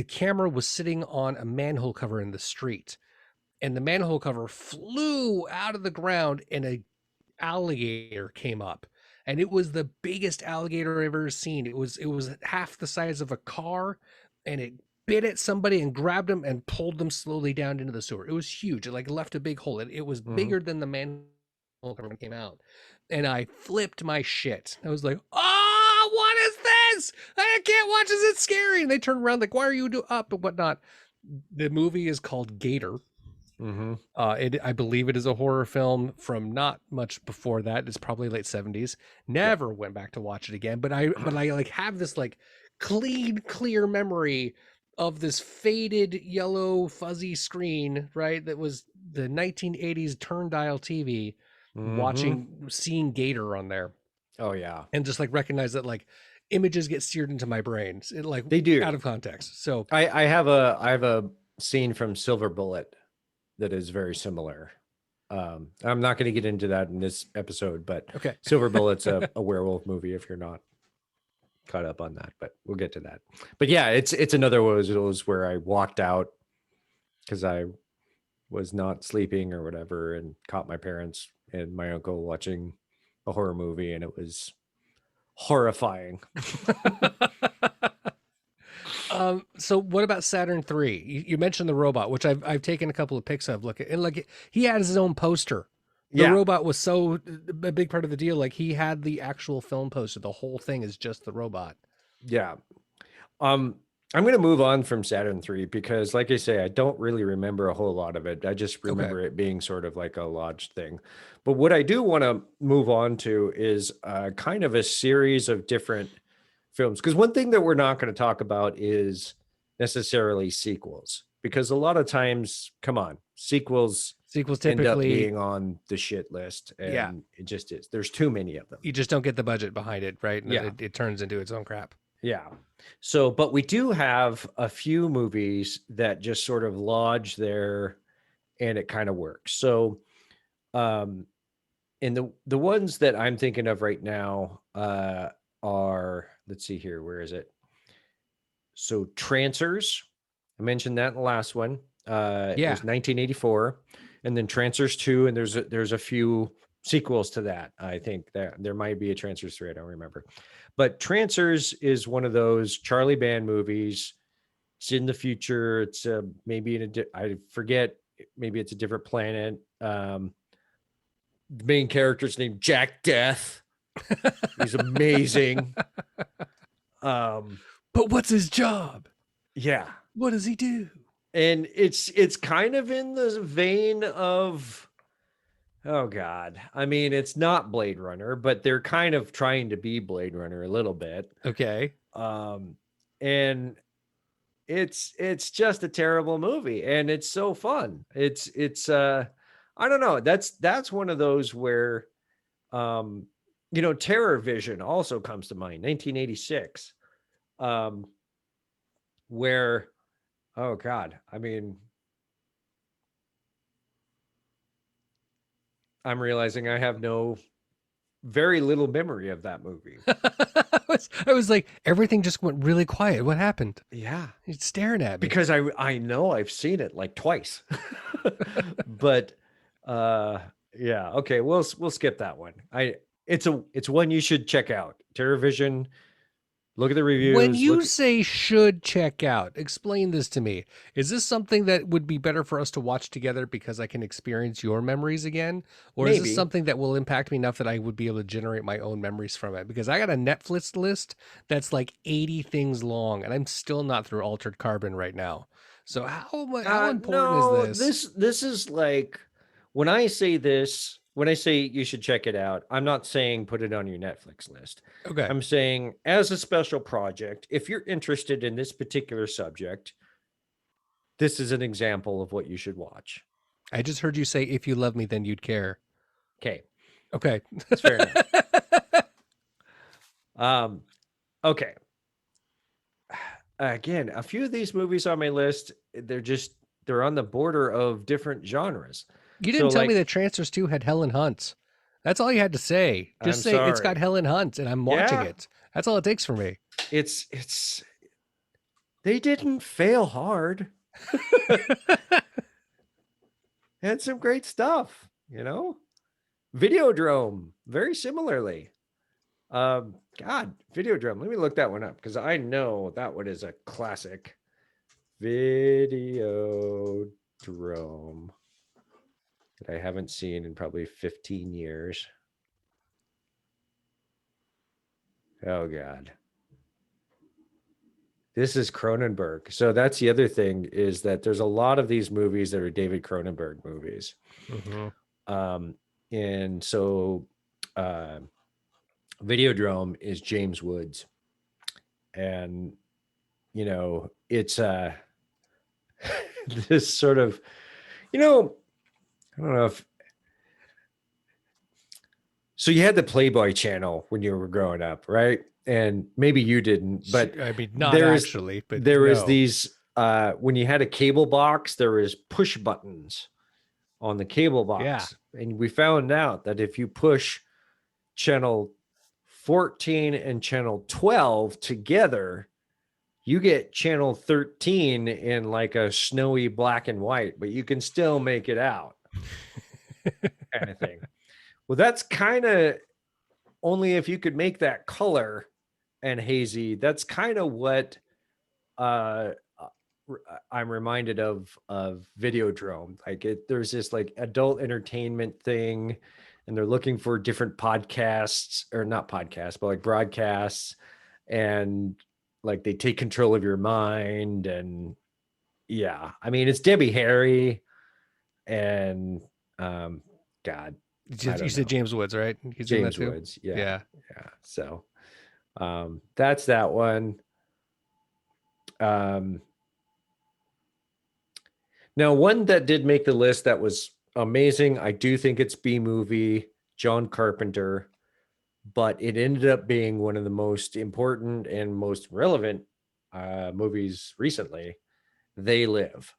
B: camera was sitting on a manhole cover in the street, and the manhole cover flew out of the ground, and a alligator came up, and it was the biggest alligator I've ever seen. It was half the size of a car, and it bit at somebody and grabbed them and pulled them slowly down into the sewer. It was huge. It like left a big hole. It was
A: Mhm.
B: bigger than the manhole cover when it came out. And I flipped my shit. I was like, "Oh, what is this? I can't watch this. It's scary." And they turned around like, "Why are you up and whatnot?" The movie is called Gator.
A: Mhm.
B: I believe it is a horror film from not much before that. It's probably late 70s.
A: Yeah.
B: Never went back to watch it again. But I like have this like clean, clear memory of this faded yellow fuzzy screen, right? That was the 1980s turn dial TV,
A: Mhm.
B: seeing Gator on there,
A: Oh yeah.
B: and just like recognize that like images get seared into my brain, like
A: They
B: out
A: do.
B: of context. So
A: I have a scene from Silver Bullet that is very similar. I'm not going to get into that in this episode, but
B: okay.
A: Silver Bullet's a werewolf movie if you're not caught up on that, but we'll get to that. But yeah, it's another one of those where I walked out because I was not sleeping or whatever and caught my parents and my uncle watching a horror movie, and it was horrifying.
B: So what about Saturn 3? You mentioned the robot, which I've taken a couple of pics of. Look at, and like he had his own poster. The
A: Yeah.
B: robot was so a big part of the deal. Like he had the actual film poster. The whole thing is just the robot.
A: Yeah. Um, I'm going to move on from Saturn 3 because, like I say, I don't really remember a whole lot of it. I just
B: Okay.
A: remember it being sort of like a lodged thing. But what I do want to move on to is kind of a series of different films. Because one thing that we're not going to talk about is necessarily sequels, because a lot of times, come on, sequels
B: Sequels
A: end up
B: typically,
A: being on the shit list,
B: yeah,
A: and it just is. There's too many of them.
B: you just don't get the budget behind it, right? And
A: Yeah.
B: it turns into its own crap.
A: Yeah. So, but we do have a few movies that just sort of lodge there and it kind of works. So, um, and the ones that I'm thinking of right now are, let's see here, where is it? So, Trancers, I mentioned that in the last one. It
B: Yeah.
A: was 1984, and then Trancers 2, and there's a few sequels to that. I think there might be a Trancers 3, I don't remember. But Trancers is one of those Charlie Band movies. It's in the future. It's maybe I forget. Maybe it's a different planet. The main character's named Jack Death. He's amazing.
B: But what's his job?
A: Yeah.
B: What does he do?
A: And it's kind of in the vein of, oh God. I mean, it's not Blade Runner, but they're kind of trying to be Blade Runner a little bit.
B: Okay.
A: And it's just a terrible movie, and it's so fun. It's I don't know. That's one of those where Terror Vision also comes to mind, 1986. Where, oh God, I mean, I'm realizing I have very little memory of that movie.
B: I was like, everything just went really quiet. What happened?
A: Yeah.
B: He's staring at me.
A: Because I know I've seen it like twice. But yeah, okay, we'll skip that one. It's one you should check out. TerraVision. Look at the reviews.
B: When you say should check out, explain this to me. Is this something that would be better for us to watch together because I can experience your memories again? Or is this something that will impact me enough that I would be able to generate my own memories from it? Because I got a Netflix list that's like 80 things long, and I'm still not through Altered Carbon right now. So how important is this?
A: This is like, when I say you should check it out, I'm not saying put it on your Netflix list.
B: Okay.
A: I'm saying as a special project, if you're interested in this particular subject, this is an example of what you should watch.
B: I just heard you say, if you love me, then you'd care.
A: Okay.
B: Okay.
A: That's fair enough. Okay. Again, a few of these movies on my list, they're on the border of different genres.
B: You didn't tell me that Trancers 2 had Helen Hunt. That's all you had to say. Just say it's got Helen Hunt, and I'm watching it. That's all it takes for me.
A: They didn't fail hard. Had some great stuff, Videodrome, very similarly. God, Videodrome. Let me look that one up because I know that one is a classic. Videodrome that I haven't seen in probably 15 years. Oh God. This is Cronenberg. So that's the other thing, is that there's a lot of these movies that are David Cronenberg movies. Mm-hmm. And so Videodrome is James Woods. And, it's this sort of, I don't know if. So you had the Playboy channel when you were growing up, right? And maybe you didn't, but
B: I mean, not actually, but
A: there is these, when you had a cable box, there was push buttons on the cable box.
B: Yeah.
A: And we found out that if you push channel 14 and channel 12 together, you get channel 13 in like a snowy black and white, but you can still make it out. Kind of thing. Well, that's kind of only if you could make that color and hazy. That's kind of what I'm reminded of Videodrome. Like there's this like adult entertainment thing, and they're looking for different podcasts, or not podcasts, but like broadcasts, and like they take control of your mind. And yeah, I mean, it's Debbie Harry and God.
B: You said James Woods, right?
A: He's James Woods. Yeah. So that's that one. Now, one that did make the list that was amazing, I do think it's B movie, John Carpenter, but it ended up being one of the most important and most relevant movies recently. They Live.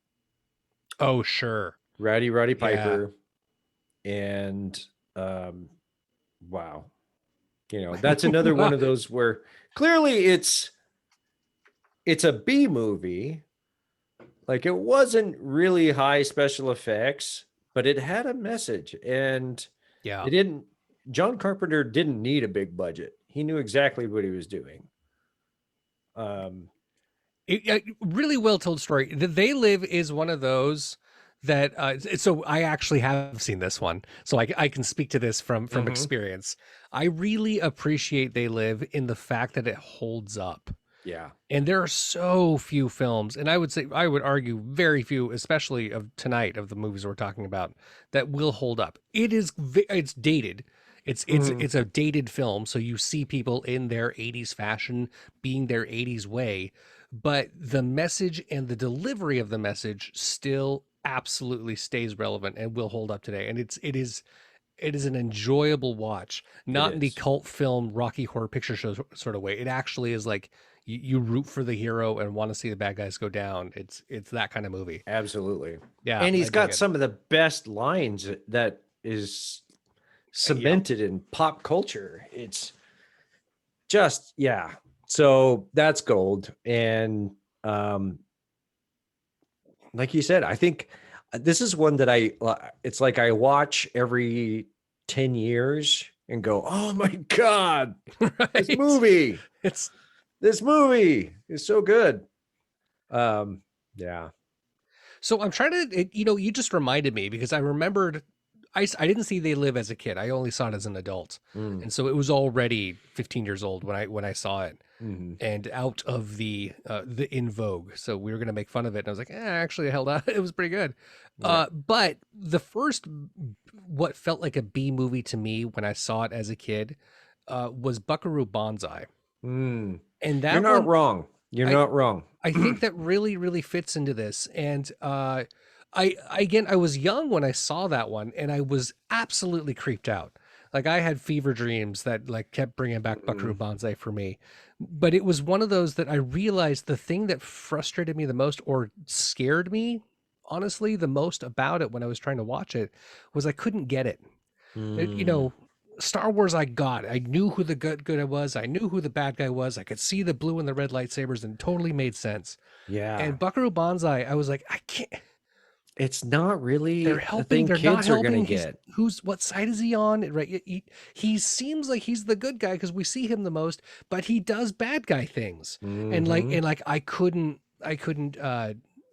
B: Oh, sure.
A: Roddy Piper. Yeah. And wow. That's another one of those where clearly it's a B movie. Like, it wasn't really high special effects, but it had a message, and John Carpenter didn't need a big budget. He knew exactly what he was doing.
B: It really well told story. They Live is one of those that so I actually have seen this one, so I can speak to this from experience. I really appreciate They Live in the fact that it holds up.
A: Yeah.
B: And there are so few films, and I would argue very few, especially of tonight of the movies we're talking about, that will hold up. It's dated. It's a dated film, so you see people in their 80s fashion being their 80s way, but the message and the delivery of the message still absolutely stays relevant and will hold up today. And it is an enjoyable watch,
A: It
B: not in the
A: is.
B: cult film Rocky Horror Picture Show sort of way. It actually is like you root for the hero and want to see the bad guys go down. It's that kind of movie.
A: Absolutely.
B: Yeah,
A: And
B: I
A: he's
B: dig
A: got
B: it.
A: some of the best lines that is
B: Yep.
A: cemented in pop culture. It's just, yeah. So that's gold. And like you said, I think this is one that it's like I watch every 10 years and go, oh my God, this
B: Right.
A: movie,
B: It's
A: this movie is so good. Yeah.
B: so I'm trying to you just reminded me because I remembered I didn't see They Live as a kid. I only saw it as an adult.
A: Mm,
B: And so it was already 15 years old when I saw it.
A: mhm.
B: And out of the in vogue. So we were gonna make fun of it. And I was like, actually I held out. It was pretty good.
A: Yeah.
B: But the first what felt like a B movie to me when I saw it as a kid was Buckaroo Banzai.
A: Mm.
B: And
A: You're
B: that
A: not
B: one
A: wrong. You're
B: I
A: not wrong.
B: I think that really fits into this. And I was young when I saw that one, and I was absolutely creeped out. Like I had fever dreams that like kept bringing back Buckaroo
A: Mm,
B: Banzai for me. But it was one of those that I realized the thing that frustrated me the most or scared me, honestly, the most about it when I was trying to watch it was I couldn't get it.
A: mm.
B: Star Wars I got. I knew who the good I was. I knew who the bad guy was. I could see the blue and the red lightsabers and it totally made sense.
A: Yeah.
B: And Buckaroo Banzai, I was like, I can't.
A: It's not
B: They're
A: really the
B: helping.
A: thing
B: They're not
A: kids are going to
B: helping.
A: get.
B: What side is he on? Right. He seems like he's the good guy because we see him the most, but he does bad guy things.
A: Hmm.
B: And like I couldn't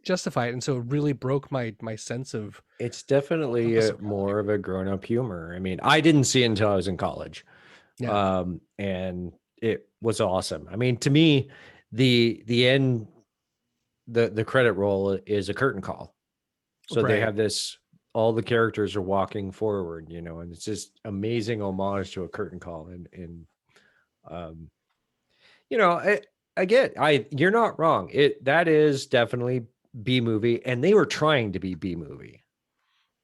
B: justify it. And so it really broke my sense
A: It's definitely
B: of reality.
A: more of a grown-up humor. I mean, I didn't see it until I was in college.
B: Yeah.
A: And it was awesome. I mean, to me, the end, the credit roll is a curtain call. So they
B: Right.
A: have this, all the characters are walking forward, and it's just amazing homage to a curtain call. And um, I get, you're not wrong. That is definitely B movie, and they were trying to be B movie.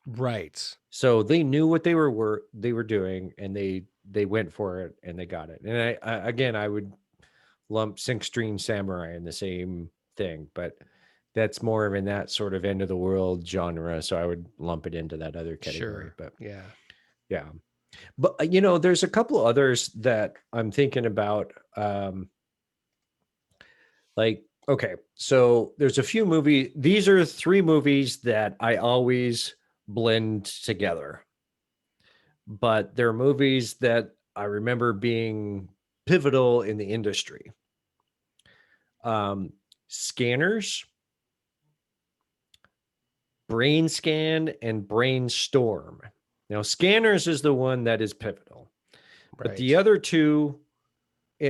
B: Right.
A: So they knew what they were doing, and they went for it and they got it. And again, I would lump Sing Stream Samurai in the same thing, but that's more of in that sort of end of the world genre. So I would lump it into that other category.
B: Sure.
A: But
B: Yeah.
A: yeah, but there's a couple others that I'm thinking about. Like, okay, so there's a few movies. These are three movies that I always blend together, but they're movies that I remember being pivotal in the industry. Scanners, Brainscan, and Brainstorm. Now, Scanners is the one that is pivotal, but the
B: Right.
A: other two,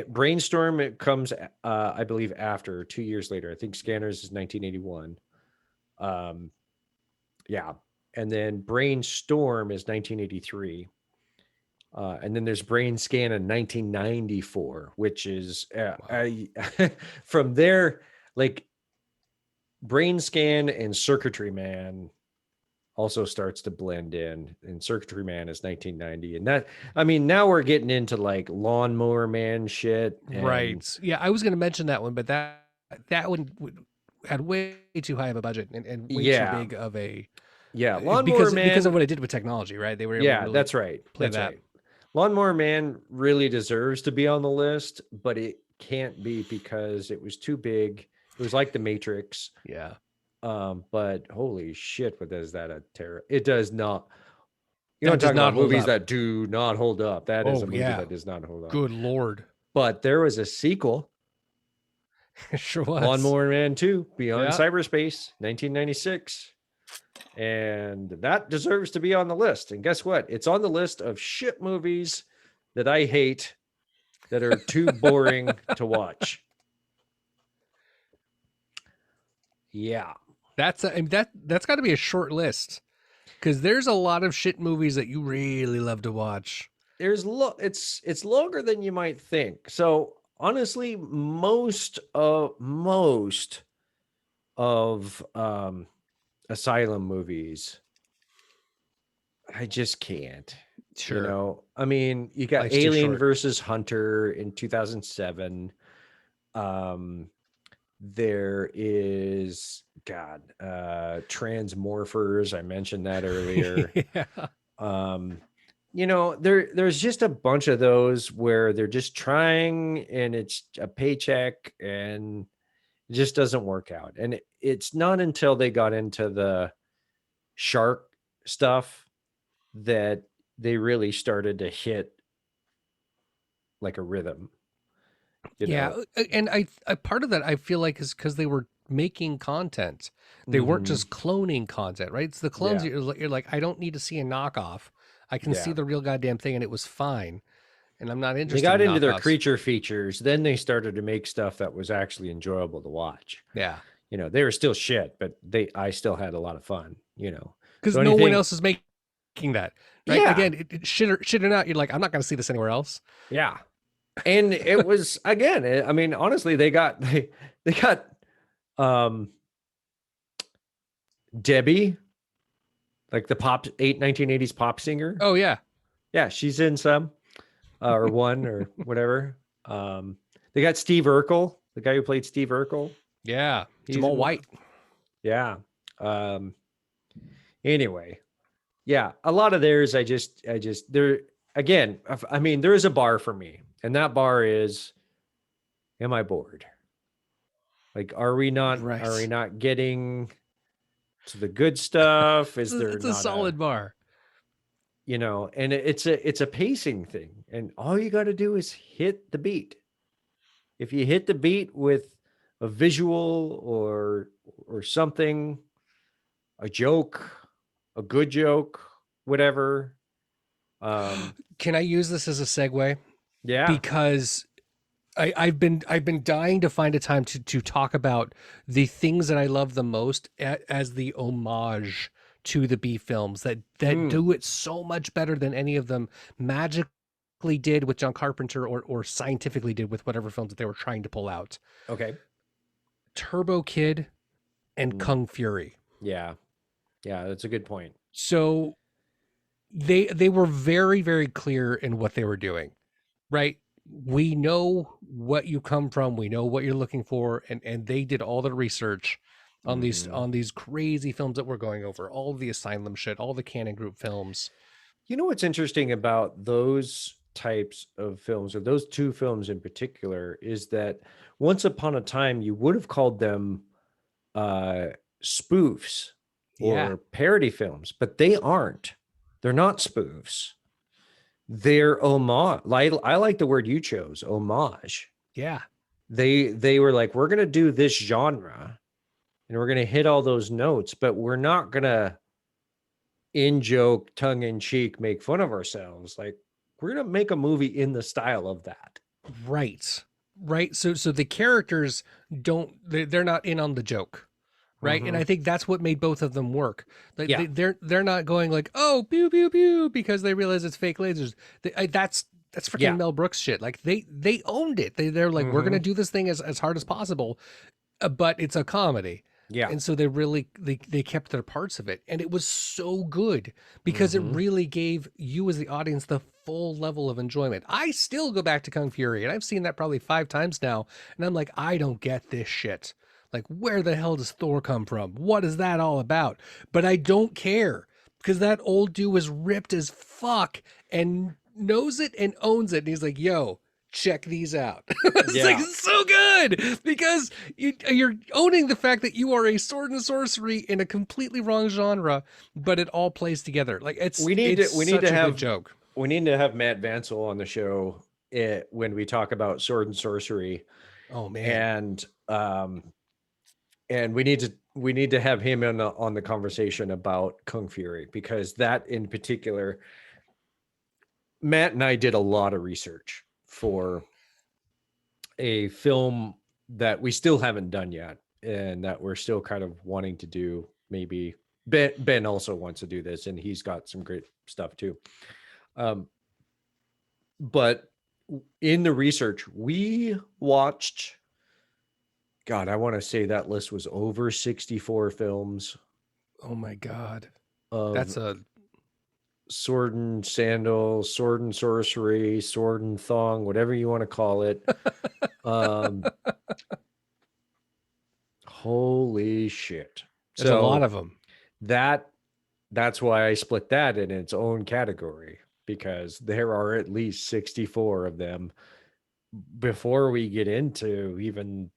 A: Brainstorm, it comes, I believe, after 2 years later. I think Scanners is 1981. Yeah, and then Brainstorm is 1983. And then there's Brainscan in 1994, which is
B: Wow.
A: from there, like Brainscan and Circuitry Man also starts to blend in. And Circuitry Man is 1990. And that, I mean, now we're getting into like Lawnmower Man shit. And
B: Right. Yeah, I was going to mention that one, but that one had way too high of a budget and way too
A: yeah,
B: big of a
A: yeah, Lawnmower
B: because of
A: Man.
B: what it did with technology, right? They were able to
A: Yeah,
B: really
A: that's right.
B: play
A: That's
B: that.
A: right. Lawnmower Man really deserves to be on the list, but it can't be because it was too big. It was like the Matrix.
B: Yeah.
A: But holy shit, what does that a terror? It does not. You
B: That
A: don't
B: does
A: talk
B: not
A: about
B: hold
A: movies
B: up.
A: that do not hold up. That is a
B: Oh
A: movie
B: yeah.
A: that does not hold up.
B: Good Lord.
A: But there was a sequel,
B: It sure was.
A: Lawnmower Man 2, Beyond
B: Yeah.
A: Cyberspace, 1996. And that deserves to be on the list. And guess what? It's on the list of shit movies that I hate that are too boring to watch. Yeah.
B: That's that's got to be a short list because there's a lot of shit movies that you really love to watch.
A: It's longer than you might think. So honestly, most of Asylum movies, I just can't.
B: Sure,
A: I mean, you got
B: life's too
A: Alien
B: short.
A: versus Hunter in 2007. There is Transmorphers. I mentioned that earlier.
B: Yeah.
A: There's just a bunch of those where they're just trying and it's a paycheck and it just doesn't work out. And it's not until they got into the shark stuff that they really started to hit like a rhythm,
B: Yeah, and I part of that I feel like is because they were making content. They weren't
A: Mhm.
B: just cloning content, right? It's the clones.
A: Yeah.
B: You're like, I don't need to see a knockoff. I can see
A: Yeah.
B: the real goddamn thing, and it was fine. And I'm not
A: They
B: interested
A: got
B: in
A: into their
B: knockoffs.
A: creature features. Then they started to make stuff that was actually enjoyable to watch.
B: Yeah,
A: They were still shit, but I still had a lot of fun.
B: because
A: So
B: no one
A: anything,
B: else is making that, right?
A: yeah,
B: Again, shit or not, you're like, I'm not going to see this anywhere else.
A: yeah. And it was again, I mean, honestly, they got um Debbie, like the 1980s pop singer.
B: Oh yeah,
A: Yeah, she's in some or one or whatever. They got Steve Urkel, the guy who played Steve Urkel.
B: yeah.
A: He's
B: Jamal
A: in one.
B: White.
A: Yeah. Um anyway, yeah, a lot of theirs I just there again, I mean, there is a bar for me. And that bar is, am I bored? Like, are we
B: Right.
A: not getting to the good stuff? Is there
B: It's a
A: not
B: solid bar.
A: and it's a pacing thing. And all you got to do is hit the beat. If you hit the beat with a visual or something, a joke, a good joke, whatever.
B: Can I use this as a segue?
A: Yeah.
B: Because I've been dying to find a time to talk about the things that I love the most as the homage to the B films that
A: Mm,
B: do it so much better than any of them magically did with John Carpenter or scientifically did with whatever films that they were trying to pull out.
A: okay.
B: Turbo Kid and
A: Mm,
B: Kung Fury.
A: yeah. Yeah, that's a good point.
B: So they were very, very clear in what they were doing, right? We know what you come from, we know what you're looking for, and they did all the research on these
A: Mhm.
B: on these crazy films that we're going over, all the Asylum shit, all the Canon Group films.
A: You know what's interesting about those types of films, or those two films in particular, is that once upon a time you would have called them uh, spoofs
B: Yeah,
A: or parody films, but they aren't. They're not spoofs. They're homage. I like the word you chose, homage.
B: yeah.
A: They were like, we're gonna do this genre and we're gonna hit all those notes, but we're not gonna in joke, tongue in cheek, make fun of ourselves. Like, we're gonna make a movie in the style of that.
B: Right. Right. So the characters don't they're not in on the joke. Right. And
A: Mm-hmm.
B: I think that's what made both of them work. Like
A: Yeah,
B: they're not going like, oh, pew pew pew, because they realize it's fake lasers. That's freaking
A: yeah.
B: Mel Brooks shit. Like they owned it. They're like, we're gonna
A: Mm-hmm.
B: do this thing as hard as possible, but it's a comedy.
A: Yeah.
B: And so they kept their parts of it, and it was so good because it
A: Mm-hmm.
B: really gave you as the audience the full level of enjoyment. I still go back to Kung Fury, and I've seen that probably 5 times now, and I'm like, I don't get this shit. Like, where the hell does Thor come from? What is that all about? But I don't care because that old dude was ripped as fuck and knows it and owns it. And he's like, yo, check these out. It's like
A: Yeah.
B: it's so good because you're owning the fact that you are a sword and sorcery in a completely wrong genre, but it all plays together. Like it's
A: We need to
B: such a good
A: have
B: joke.
A: Matt Vancel on the show when we talk about sword and sorcery,
B: Oh man,
A: and we need to have him on the conversation about Kung Fury, because that in particular, Matt and I did a lot of research for a film that we still haven't done yet, and that we're still kind of wanting to do. Maybe Ben also wants to do this, and he's got some great stuff too. But in the research, we watched, God, I want to say that list was over 64 films.
B: Oh my God.
A: Of
B: That's a
A: sword and sandal, sword and sorcery, sword and thong, whatever you want to call it. Holy shit.
B: There's a lot of them.
A: That's why I split that in its own category, because there are at least 64 of them before we get into even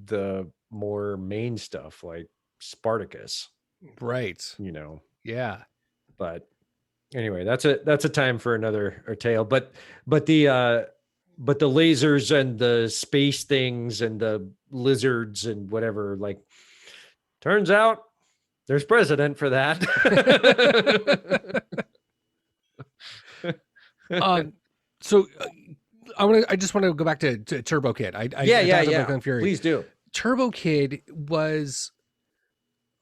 A: the more main stuff like Spartacus.
B: Right. Yeah.
A: But anyway, that's a time for another tale. But the lasers and the space things and the lizards and whatever, like, turns out there's precedent for that.
B: So I just want to go back to Turbo Kid. I
A: yeah. Please do.
B: Turbo Kid was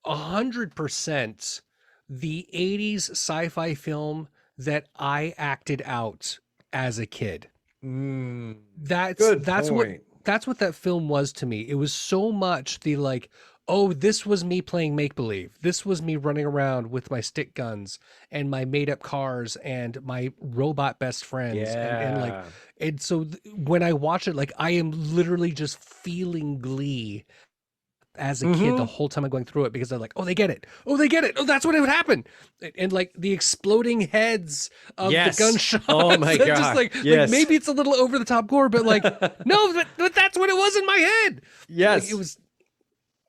B: 100% the 80s sci-fi film that I acted out as a kid. That's what that film was to me. It was so much the like, oh, this was me playing make-believe. This was me running around with my stick guns and my made-up cars and my robot best friends. And so when I watch it, like, I am literally just feeling glee as a kid the whole time I'm going through it, because I'm like, oh, they get it. Oh, they get it. Oh, that's what it would happen. And like the exploding heads of the gunshots.
A: Oh my God.
B: Just like maybe it's a little over the top gore, but like, no, but that's what it was in my head.
A: Yes.
B: Like, it was.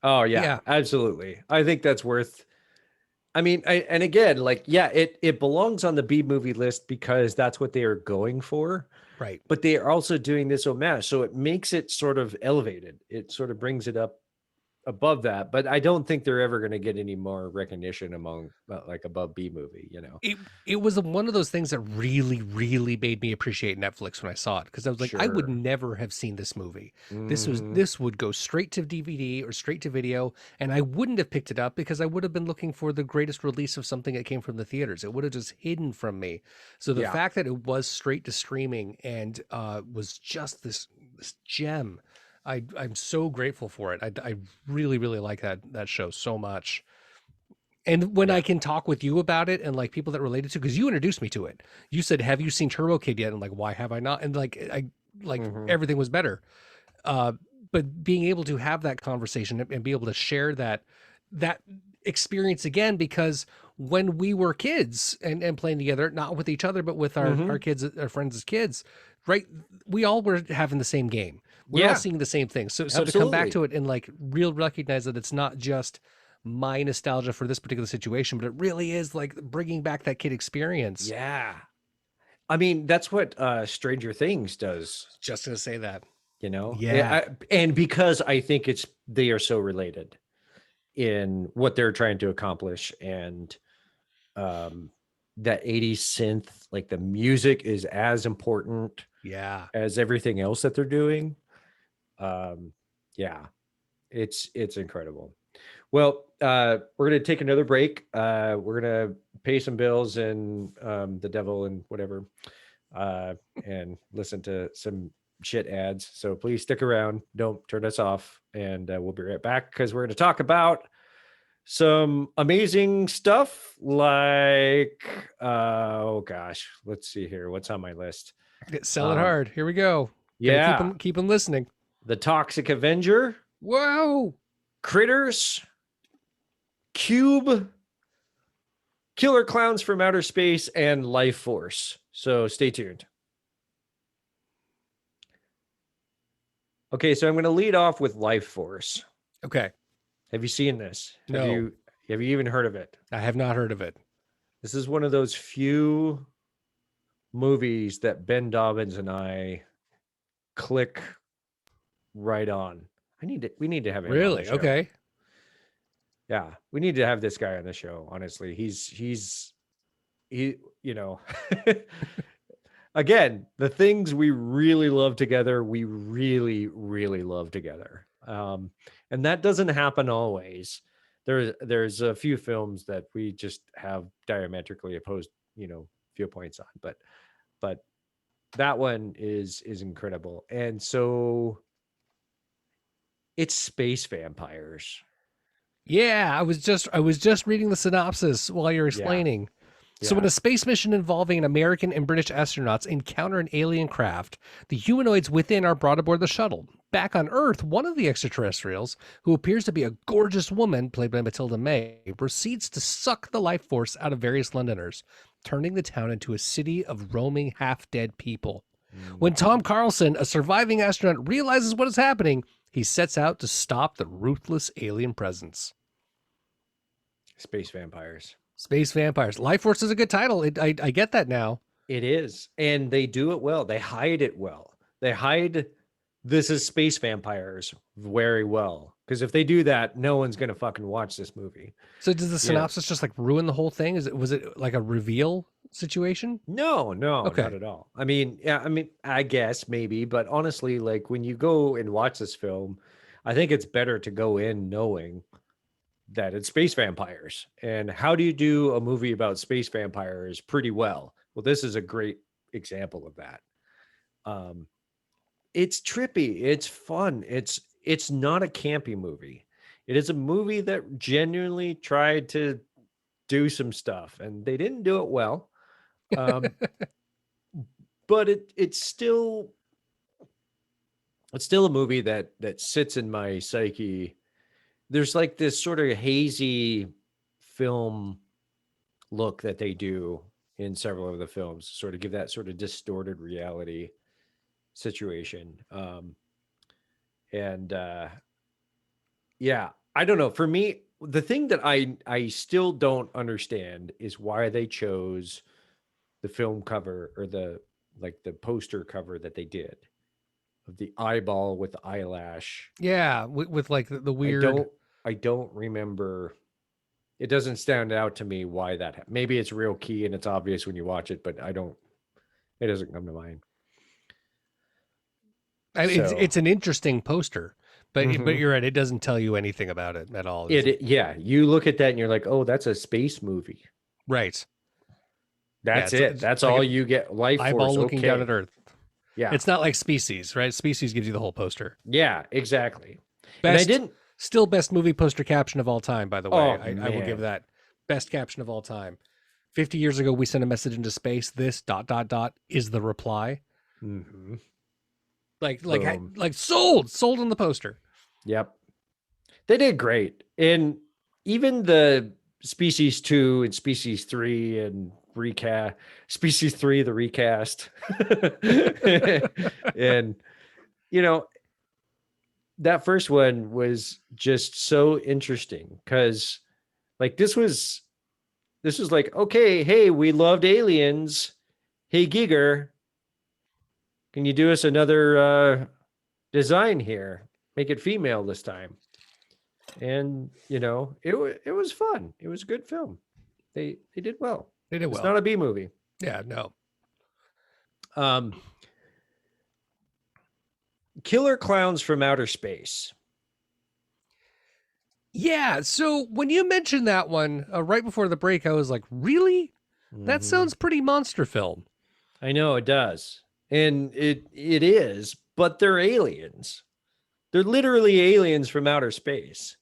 A: Oh yeah, absolutely. I think that's worth, I mean, and again, like, yeah, it belongs on the B movie list because that's what they are going for.
B: Right.
A: But they are also doing this homage. So it makes it sort of elevated. It sort of brings it up above that, but I don't think they're ever going to get any more recognition among like above B movie,
B: It was one of those things that really, really made me appreciate Netflix when I saw it, because I was like, I would never have seen this movie. This would go straight to DVD or straight to video, and I wouldn't have picked it up because I would have been looking for the greatest release of something that came from the theaters. It would have just hidden from me. So the fact that it was straight to streaming and was just this gem, I'm so grateful for it. I really, really like that show so much. And when I can talk with you about it and like people that related to, because you introduced me to it, you said, "Have you seen Turbo Kid yet?" And like, why have I not? And like, everything was better. But being able to have that conversation and be able to share that experience again, because when we were kids and playing together, not with each other, but with our kids, our friends as kids, right? We all were having the same game. We're all seeing the same thing. So to come back to it and like real recognize that it's not just my nostalgia for this particular situation, but it really is like bringing back that kid experience.
A: Yeah. I mean, that's what Stranger Things does.
B: Just going to say that,
A: Yeah. And because I think they are so related in what they're trying to accomplish, and that 80s synth, like the music is as important as everything else that they're doing. It's incredible. Well, we're going to take another break. We're going to pay some bills and the devil and whatever, and listen to some shit ads. So please stick around. Don't turn us off. And we'll be right back, because we're going to talk about some amazing stuff like, oh gosh, let's see here. What's on my list?
B: Sell it hard. Here we go.
A: Yeah.
B: Keep them listening.
A: The Toxic Avenger.
B: Whoa.
A: Critters. Cube. Killer Clowns from Outer Space, and Life Force. So stay tuned. Okay, so I'm going to lead off with Life Force.
B: Okay.
A: Have you seen this?
B: No.
A: Have you even heard of it?
B: I have not heard of it. This
A: is one of those few movies that Ben Dobbins and I click right on. We need to have him on the show.
B: Okay.
A: Yeah, we need to have this guy on the show. Honestly, he again, the things we really love together, we really, really love together. And that doesn't happen always. There's a few films that we just have diametrically opposed, viewpoints on, but that one is incredible. And so it's space vampires.
B: Yeah, I was just reading the synopsis while you're
A: Yeah.
B: explaining. So when
A: Yeah.
B: a space mission involving American and British astronauts encounter an alien craft, the humanoids within are brought aboard the shuttle. Back on Earth, one of the extraterrestrials, who appears to be a gorgeous woman played by Matilda May, proceeds to suck the life force out of various Londoners, turning the town into a city of roaming half-dead people. When Tom Carlson, a surviving astronaut, realizes what is happening, he sets out to stop the ruthless alien presence.
A: Space vampires.
B: Space vampires. Life Force is a good title. I get that now.
A: It is. And they do it well. They hide it well. They hide this is space vampires very well. Because if they do that, no one's gonna fucking watch this movie.
B: So does the synopsis just like ruin the whole thing? Was it like a reveal situation?
A: No,
B: Okay.
A: not at all. I mean, yeah, I guess maybe, but honestly, like when you go and watch this film, I think it's better to go in knowing that it's space vampires. And how do you do a movie about space vampires pretty well? Well, this is a great example of that. Um, it's trippy, it's fun, it's not a campy movie. It is a movie that genuinely tried to do some stuff, and they didn't do it well. Um, but it's still a movie that sits in my psyche. There's like this sort of hazy film look that they do in several of the films, sort of give that sort of distorted reality situation. And yeah, I don't know. For me, the thing that I still don't understand is why they chose the film cover or the poster cover that they did of the eyeball with the eyelash.
B: Yeah, with like the weird.
A: I don't remember. It doesn't stand out to me why that. Maybe it's real key and it's obvious when you watch it, but I don't. It doesn't come to mind.
B: I mean,
A: So
B: it's an interesting poster, but
A: Mhm.
B: you're right. It doesn't tell you anything about it at all.
A: Yeah, you look at that and you're like, oh, that's a space movie.
B: Right.
A: That's
B: it's
A: it. That's
B: like
A: all
B: an
A: you get. Life
B: eyeball
A: force.
B: looking
A: Okay.
B: down at Earth.
A: Yeah.
B: It's not like Species, right? Species gives you the whole poster.
A: Yeah. Exactly. And I
B: Best,
A: didn't.
B: still best movie poster caption of all time. By the way,
A: Oh,
B: I will give
A: man.
B: that best caption of all time. 50 years ago, we sent a message into space. This ... is the reply.
A: Mhm.
B: Like
A: Boom.
B: sold on the poster.
A: Yep. They did great. And even the Species 2 and Species 3 and recast Species 3, the recast. And you know, that first one was just so interesting because like this was like, okay, hey, we loved aliens. Hey Giger, can you do us another design here? Make it female this time. And it was fun. It was a good film. They did well.
B: They did
A: It's
B: well.
A: not a B movie.
B: Yeah, no.
A: Killer Clowns from Outer Space.
B: Yeah, so when you mentioned that one right before the break, I was like, really? That
A: Mhm.
B: sounds pretty monster film.
A: I know it does. And it is, but they're aliens. They're literally aliens from outer space.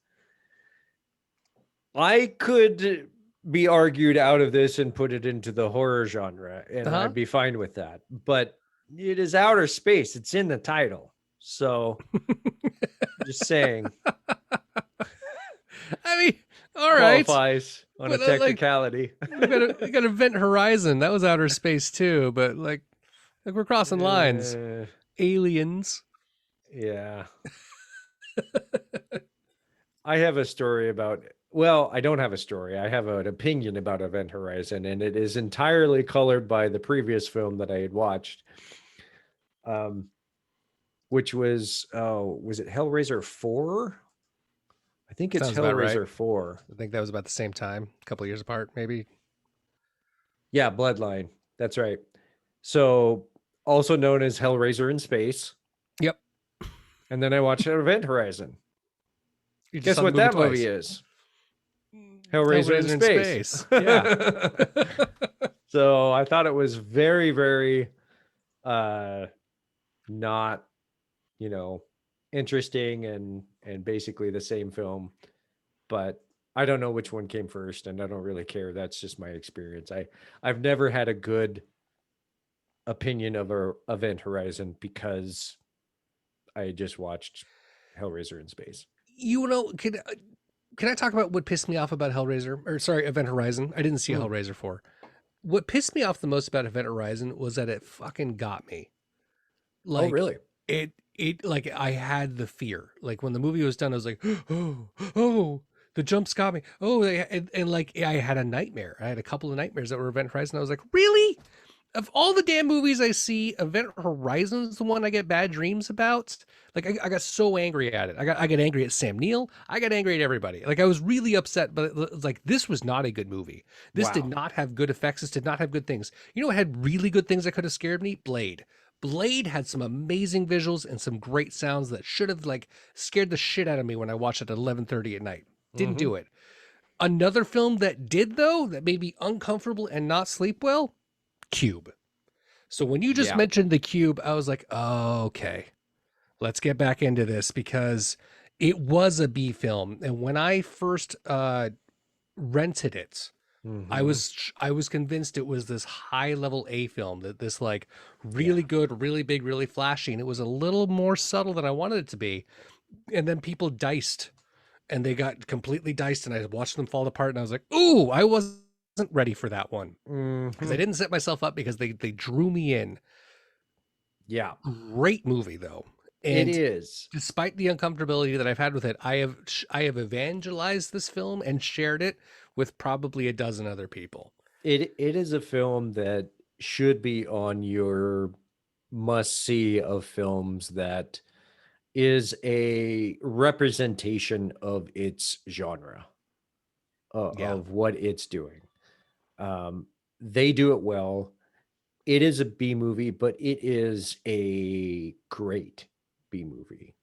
A: I could be argued out of this and put it into the horror genre, and I'd be fine with that. But it is outer space. It's in the title. So just saying.
B: I mean, all right.
A: Qualifies on
B: But,
A: a technicality.
B: we got Event Horizon. That was outer space too, but like we're crossing lines. Aliens.
A: Yeah. I have a story about, well, I don't have a story. I have an opinion about Event Horizon, and it is entirely colored by the previous film that I had watched. Which was it Hellraiser 4? I think it's
B: Sounds about
A: Hellraiser
B: right.
A: 4.
B: I think that was about the same time, a couple of years apart, maybe.
A: Yeah, Bloodline. That's right. So also known as Hellraiser in Space.
B: Yep.
A: And then I watched Event Horizon.
B: You just
A: Guess
B: saw the
A: what that
B: twice.
A: movie is? Hellraiser in Space.
B: Yeah.
A: So I thought it was very, very not, interesting and basically the same film. But I don't know which one came first, and I don't really care. That's just my experience. I've never had a good opinion of Event Horizon because I just watched Hellraiser in Space.
B: Can I talk about what pissed me off about Event Horizon? I didn't see Hellraiser 4. What pissed me off the most about Event Horizon was that it fucking got me.
A: Oh, really?
B: It like I had the fear. Like when the movie was done, I was like, oh, the jumps got me. Oh, and like I had a nightmare. I had a couple of nightmares that were Event Horizon. I was like, really? Of all the damn movies I see, Event Horizon's the one I get bad dreams about. Like I got so angry at it. I got angry at Sam Neill. I got angry at everybody. Like I was really upset, but it was like this was not a good movie. This did not have good effects. This did not have good things. You know what had really good things that could have scared me? Blade. Blade had some amazing visuals and some great sounds that should have like scared the shit out of me when I watched it at 11:30 at night. Didn't do it. Another film that did though, that made me uncomfortable and not sleep well, Cube. So when you just mentioned the Cube, I was like, oh, okay, let's get back into this because it was a B film. And when I first rented it, I was convinced it was this high level A film, that this like really good, really big, really flashy, and it was a little more subtle than I wanted it to be. And then people diced, and they got completely diced, and I watched them fall apart, and I was like, ooh, I wasn't ready for that one because I didn't set myself up because they drew me in.
A: Yeah,
B: great movie though. And
A: it is.
B: Despite the uncomfortability that I've had with it, I have evangelized this film and shared it with probably a dozen other people.
A: It is a film that should be on your must see of films, that is a representation of its genre, of what it's doing. They do it well. It is a B movie, but it is a great B movie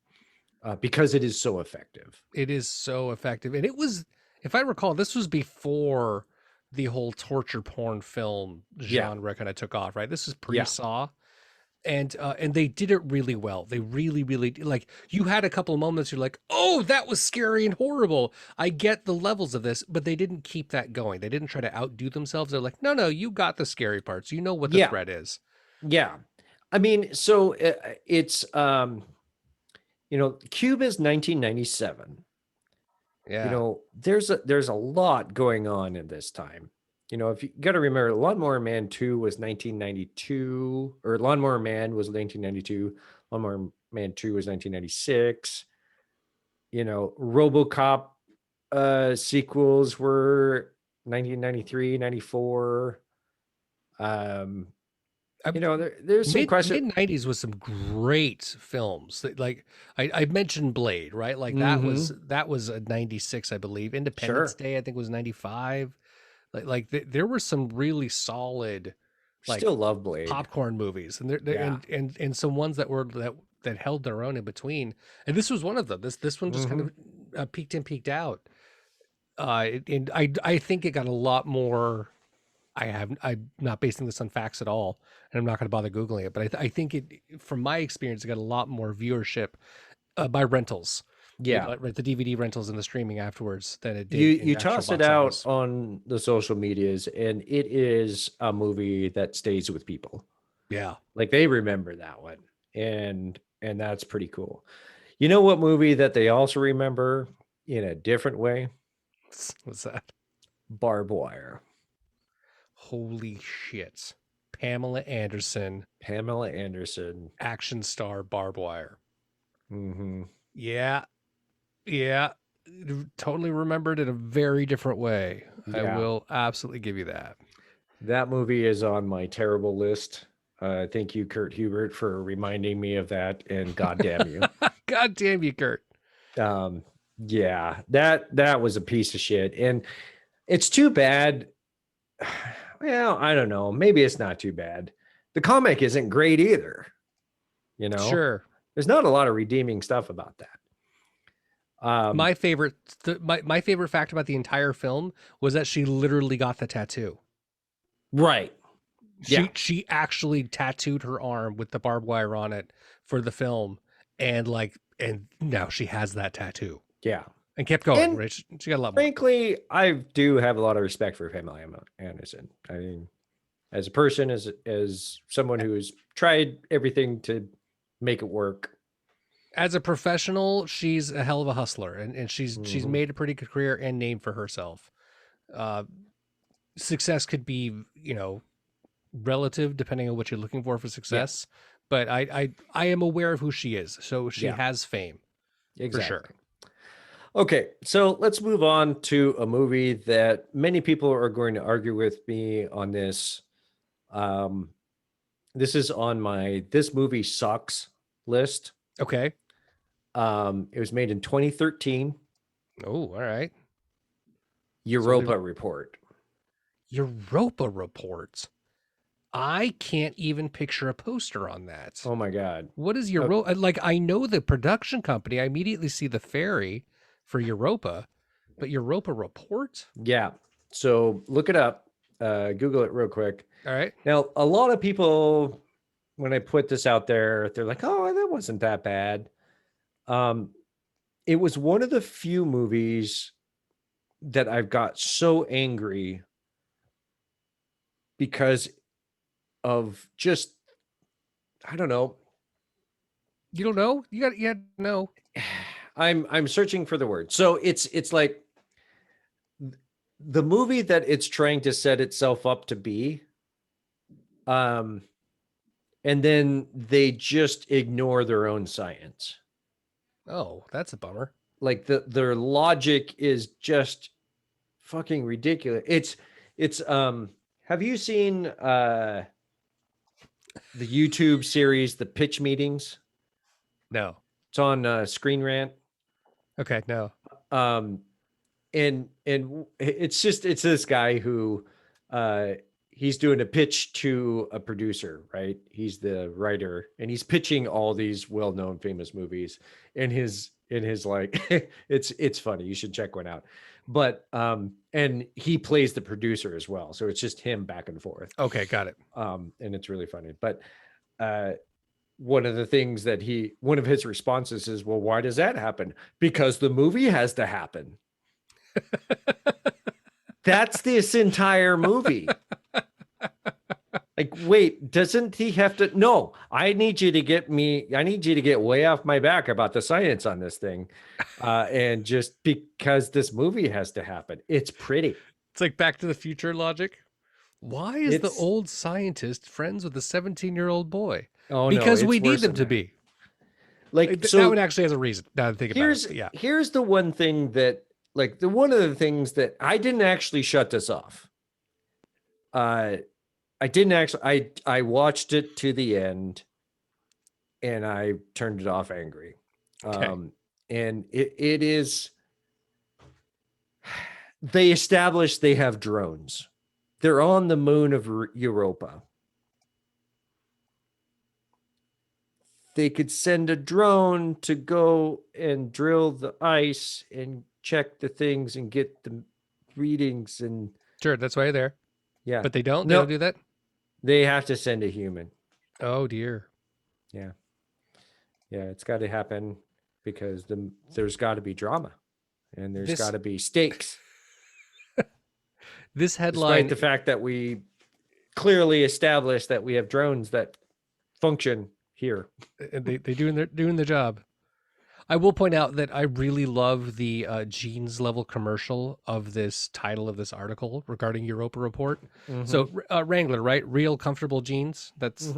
A: because it is so effective.
B: It is so effective. And it was, if I recall, this was before the whole torture porn film genre kind of took off, right? This is pre-Saw. And they did it really well. They really, really, like, you had a couple of moments you're like, oh, that was scary and horrible. I get the levels of this, but they didn't keep that going. They didn't try to outdo themselves. They're like, no, you got the scary parts. You know what the threat is.
A: Yeah. I mean, so it's, Cube is 1997.
B: Yeah.
A: There's a lot going on in this time. If you got to remember, Lawnmower Man 2 was 1992, or Lawnmower Man was 1992. Lawnmower Man 2 was 1996. RoboCop sequels were 1993, 94. There's some question.
B: Mid-90s was some great films. Like I mentioned Blade, right? Like that was a 96, I believe. Independence Day, I think, was 95. There were some really solid, like,
A: still love Blade
B: popcorn movies, and and some ones that were that held their own in between. And this was one of them. This one just kind of peaked and peaked out. And I think it got a lot more. I'm not basing this on facts at all, and I'm not going to bother Googling it, but I think it, from my experience, it got a lot more viewership by rentals. Right, the DVD rentals and the streaming afterwards than it did.
A: You toss it out on the social medias, and it is a movie that stays with people.
B: Yeah,
A: like they remember that one, and that's pretty cool. You know what movie that they also remember in a different way?
B: What's that?
A: Barb Wire.
B: Holy shit! Pamela Anderson,
A: action
B: star, Barb Wire. Yeah, totally remembered in a very different way. I will absolutely give you that.
A: That movie is on my terrible list. Thank you, Kurt Hubert, for reminding me of that. And goddamn you,
B: goddamn you, Kurt.
A: Yeah, that was a piece of shit, and it's too bad. Well, I don't know. Maybe it's not too bad The comic isn't great either. You know,
B: Sure.
A: there's not a lot of redeeming stuff about that.
B: My favorite, my favorite fact about the entire film was that she literally got the tattoo.
A: Right. Yeah.
B: She actually tattooed her arm with the barbed wire on it for the film, and now she has that tattoo.
A: Yeah.
B: And kept going.
A: And
B: Right? She got a lot more.
A: frankly, I do have a lot of respect for Pamela Anderson. I mean, as a person, as someone who's tried everything to make it work.
B: As a professional, she's a hell of a hustler, and she's
A: Mhm.
B: made a pretty good career and name for herself. Success could be, relative depending on what you're looking for success. But I am aware of who she is, so she
A: Yeah.
B: has fame.
A: Exactly.
B: For sure.
A: Okay, so let's move on to a movie that many people are going to argue with me on this. This is on my "this movie sucks" list.
B: Okay.
A: It was made in 2013.
B: Oh, all right.
A: Europa Report.
B: Europa Report. I can't even picture a poster on that.
A: Oh my God.
B: What is Europa? Like, I know the production company. I immediately see the ferry for Europa, but Europa Report?
A: Yeah. So look it up. Google it real quick.
B: All right.
A: Now, a lot of people, when I put this out there, they're like, "Oh, that wasn't that bad." It was one of the few movies that I've got so angry because of just, I don't know.
B: You don't know? You got to know.
A: I'm searching for the word. So it's like the movie that it's trying to set itself up to be. And then they just ignore their own science.
B: Oh, that's a bummer.
A: Like their logic is just fucking ridiculous. It's have you seen the YouTube series The Pitch Meetings?
B: No.
A: It's on Screen Rant.
B: Okay, no.
A: And it's this guy who he's doing a pitch to a producer, right? He's the writer and he's pitching all these well-known famous movies in his like it's funny. You should check one out. But and he plays the producer as well. So it's just him back and forth.
B: Okay, got it.
A: And it's really funny. But one of the things that one of his responses is, well, why does that happen? Because the movie has to happen. That's this entire movie. Like, wait, doesn't he have to? No, I need you to get way off my back about the science on this thing. And just because this movie has to happen. It's pretty.
B: It's like Back to the Future logic. Why is the old scientist friends with the 17-year-old boy?
A: Oh,
B: because
A: no,
B: we need them to be.
A: Like, so
B: that one actually has a reason. Now to think about it. Yeah.
A: Here's the one thing that, like, one of the things that I didn't actually shut this off. I didn't actually. I watched it to the end, and I turned it off angry.
B: Okay.
A: And it is. They established they have drones. They're on the moon of Europa. They could send a drone to go and drill the ice and check the things and get the readings and.
B: Sure, that's why you're there.
A: Yeah,
B: but they don't.
A: No,
B: they don't do that.
A: They have to send a human.
B: Oh dear.
A: Yeah, it's got to happen because there's got to be drama, and there's got to be stakes.
B: This headline,
A: despite the fact that we clearly established that we have drones that function here,
B: they doing their job. I will point out that I really love the jeans level commercial of this title of this article regarding Europa Report. Mm-hmm. So Wrangler, right? Real comfortable jeans. That's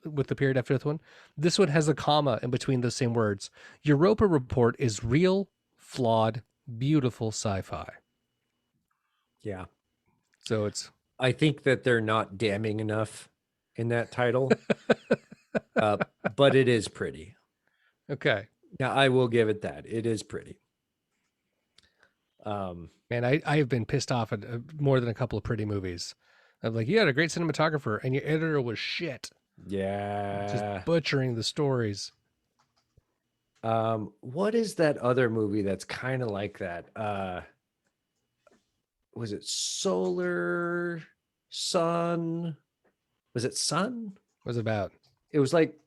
B: with the period after this one. This one has a comma in between the same words. Europa Report is real, flawed, beautiful sci-fi.
A: Yeah.
B: So
A: I think that they're not damning enough in that title, but it is pretty.
B: Okay.
A: Yeah, I will give it that. It is pretty.
B: Man, I have been pissed off at more than a couple of pretty movies. I'm like, you had a great cinematographer, and your editor was shit, just
A: Yeah.
B: butchering the stories.
A: What is that other movie that's kind of like that? Was it Solar Sun? Was it Sun?
B: Was about
A: It was like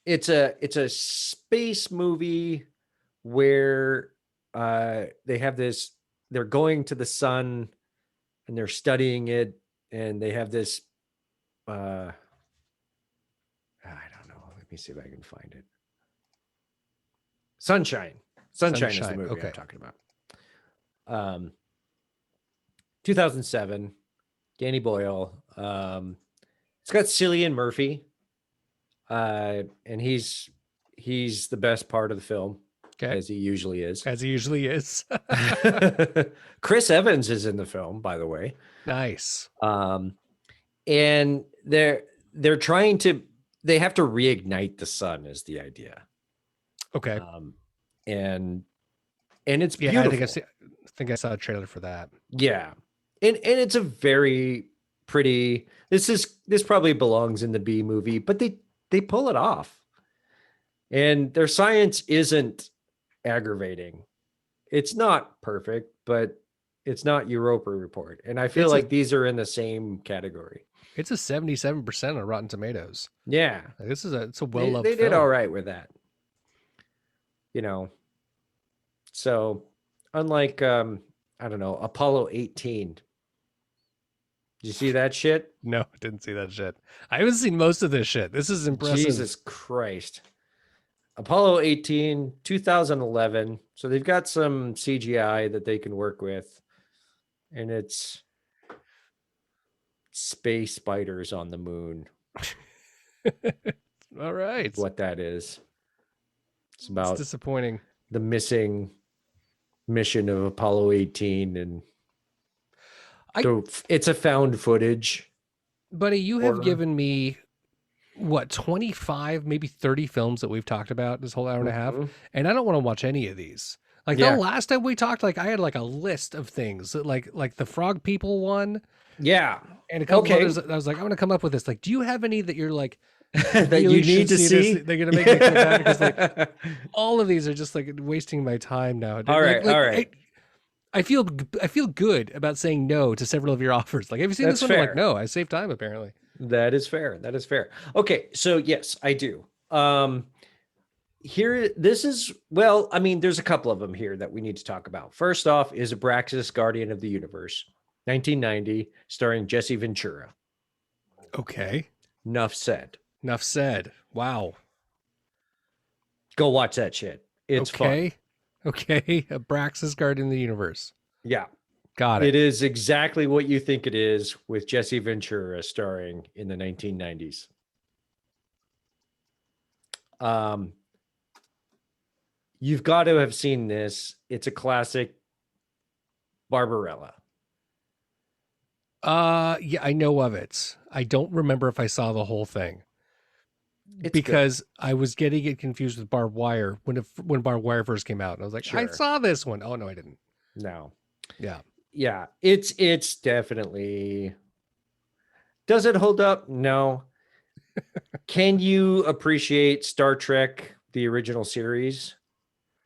A: it's a space movie where they have this, they're going to the sun and they're studying it, and they have this I don't know. Let me see if I can find it. Sunshine. Sunshine is the movie
B: Okay.
A: I'm talking about. 2007, Danny Boyle. It's got Cillian Murphy, and he's the best part of the film,
B: Okay.
A: as he usually is.
B: As he usually is.
A: Chris Evans is in the film, by the way.
B: Nice.
A: And they're trying to, they have to reignite the sun is the idea.
B: Okay.
A: And it's
B: Yeah,
A: beautiful.
B: I think I saw a trailer for that.
A: Yeah. And it's a very pretty, this probably belongs in the B movie, but they pull it off. And their science isn't aggravating. It's not perfect, but it's not Europa Report. And I feel like these are in the same category.
B: It's a 77% on Rotten Tomatoes.
A: Yeah.
B: Like, it's a well-loved
A: They
B: film.
A: did all right with that. So unlike I don't know, Apollo 18. Did you see that shit?
B: No, didn't see that shit. I haven't seen most of this shit. This is impressive.
A: Jesus Christ. Apollo 18, 2011. So they've got some CGI that they can work with. And it's space spiders on the moon.
B: All right.
A: What that is. It's about
B: disappointing.
A: The missing mission of Apollo 18, and it's a found footage.
B: Buddy, you have given me what, 25, maybe 30 films that we've talked about this whole hour and a half, and I don't want to watch any of these. Like the last time we talked, like I had like a list of things that like the frog people one.
A: Yeah.
B: And a couple others. I was like, I'm gonna come up with this. Like, do you have any that you're like
A: that really you need to see?
B: They're gonna make me feel bad because like all of these are just like wasting my time now.
A: All right, all right.
B: I feel good about saying no to several of your offers. Like, have you seen this one? I'm like, no, I saved time apparently.
A: That is fair. That is fair. Okay, so yes, I do. Here, this is, well, I mean, there's a couple of them here that we need to talk about. First off is Abraxas, Guardian of the Universe, 1990, starring Jesse Ventura.
B: Okay.
A: Enough said.
B: Enough said. Wow.
A: Go watch that shit. It's fun.
B: Okay. Abraxas, Guardian of the Universe.
A: Yeah.
B: Got it.
A: It is exactly what you think it is, with Jesse Ventura starring in the 1990s. You've got to have seen this. It's a classic. Barbarella.
B: Yeah, I know of it. I don't remember if I saw the whole thing. It's because good. I was getting it confused with Barb Wire when Barb Wire first came out. And I was like, sure. I saw this one. Oh no, I didn't.
A: No.
B: Yeah.
A: Yeah. It's definitely. Does it hold up? No. Can you appreciate Star Trek, the original series?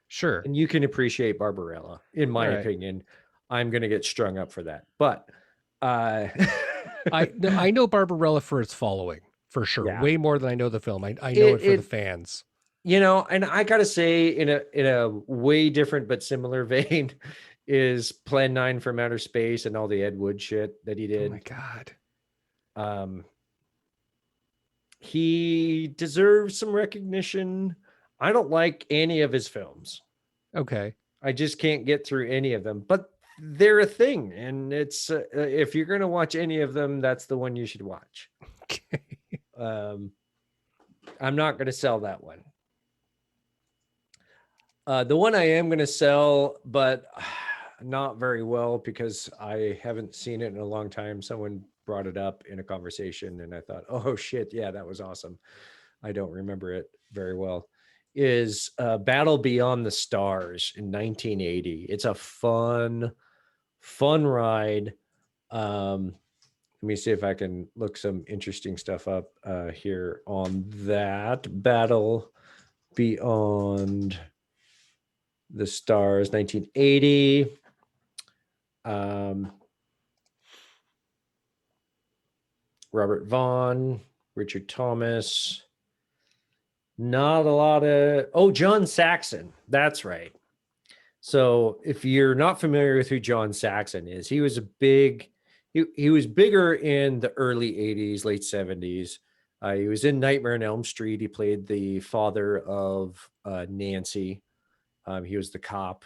B: Sure.
A: And you can appreciate Barbarella, in my opinion. I'm going to get strung up for that. But
B: I know Barbarella for its following, for sure. Yeah. Way more than I know the film. I know it for the fans.
A: You know, and I got to say, in a way different but similar vein, is Plan 9 from Outer Space and all the Ed Wood shit that he did.
B: Oh my God.
A: He deserves some recognition. I don't like any of his films.
B: Okay.
A: I just can't get through any of them, but they're a thing. And it's, if you're going to watch any of them, that's the one you should watch.
B: Okay.
A: I'm not going to sell that one. The one I am going to sell, but not very well, because I haven't seen it in a long time. Someone brought it up in a conversation and I thought, oh shit, yeah, that was awesome. I don't remember it very well. Is Battle Beyond the Stars in 1980. It's a fun ride. It let me see if I can look some interesting stuff up here on that. Battle Beyond the Stars, 1980. Robert Vaughn, Richard Thomas. Not a lot of John Saxon. That's right. So if you're not familiar with who John Saxon is, he was he was bigger in the early 80s, late 70s. He was in Nightmare on Elm Street. He played the father of Nancy. He was the cop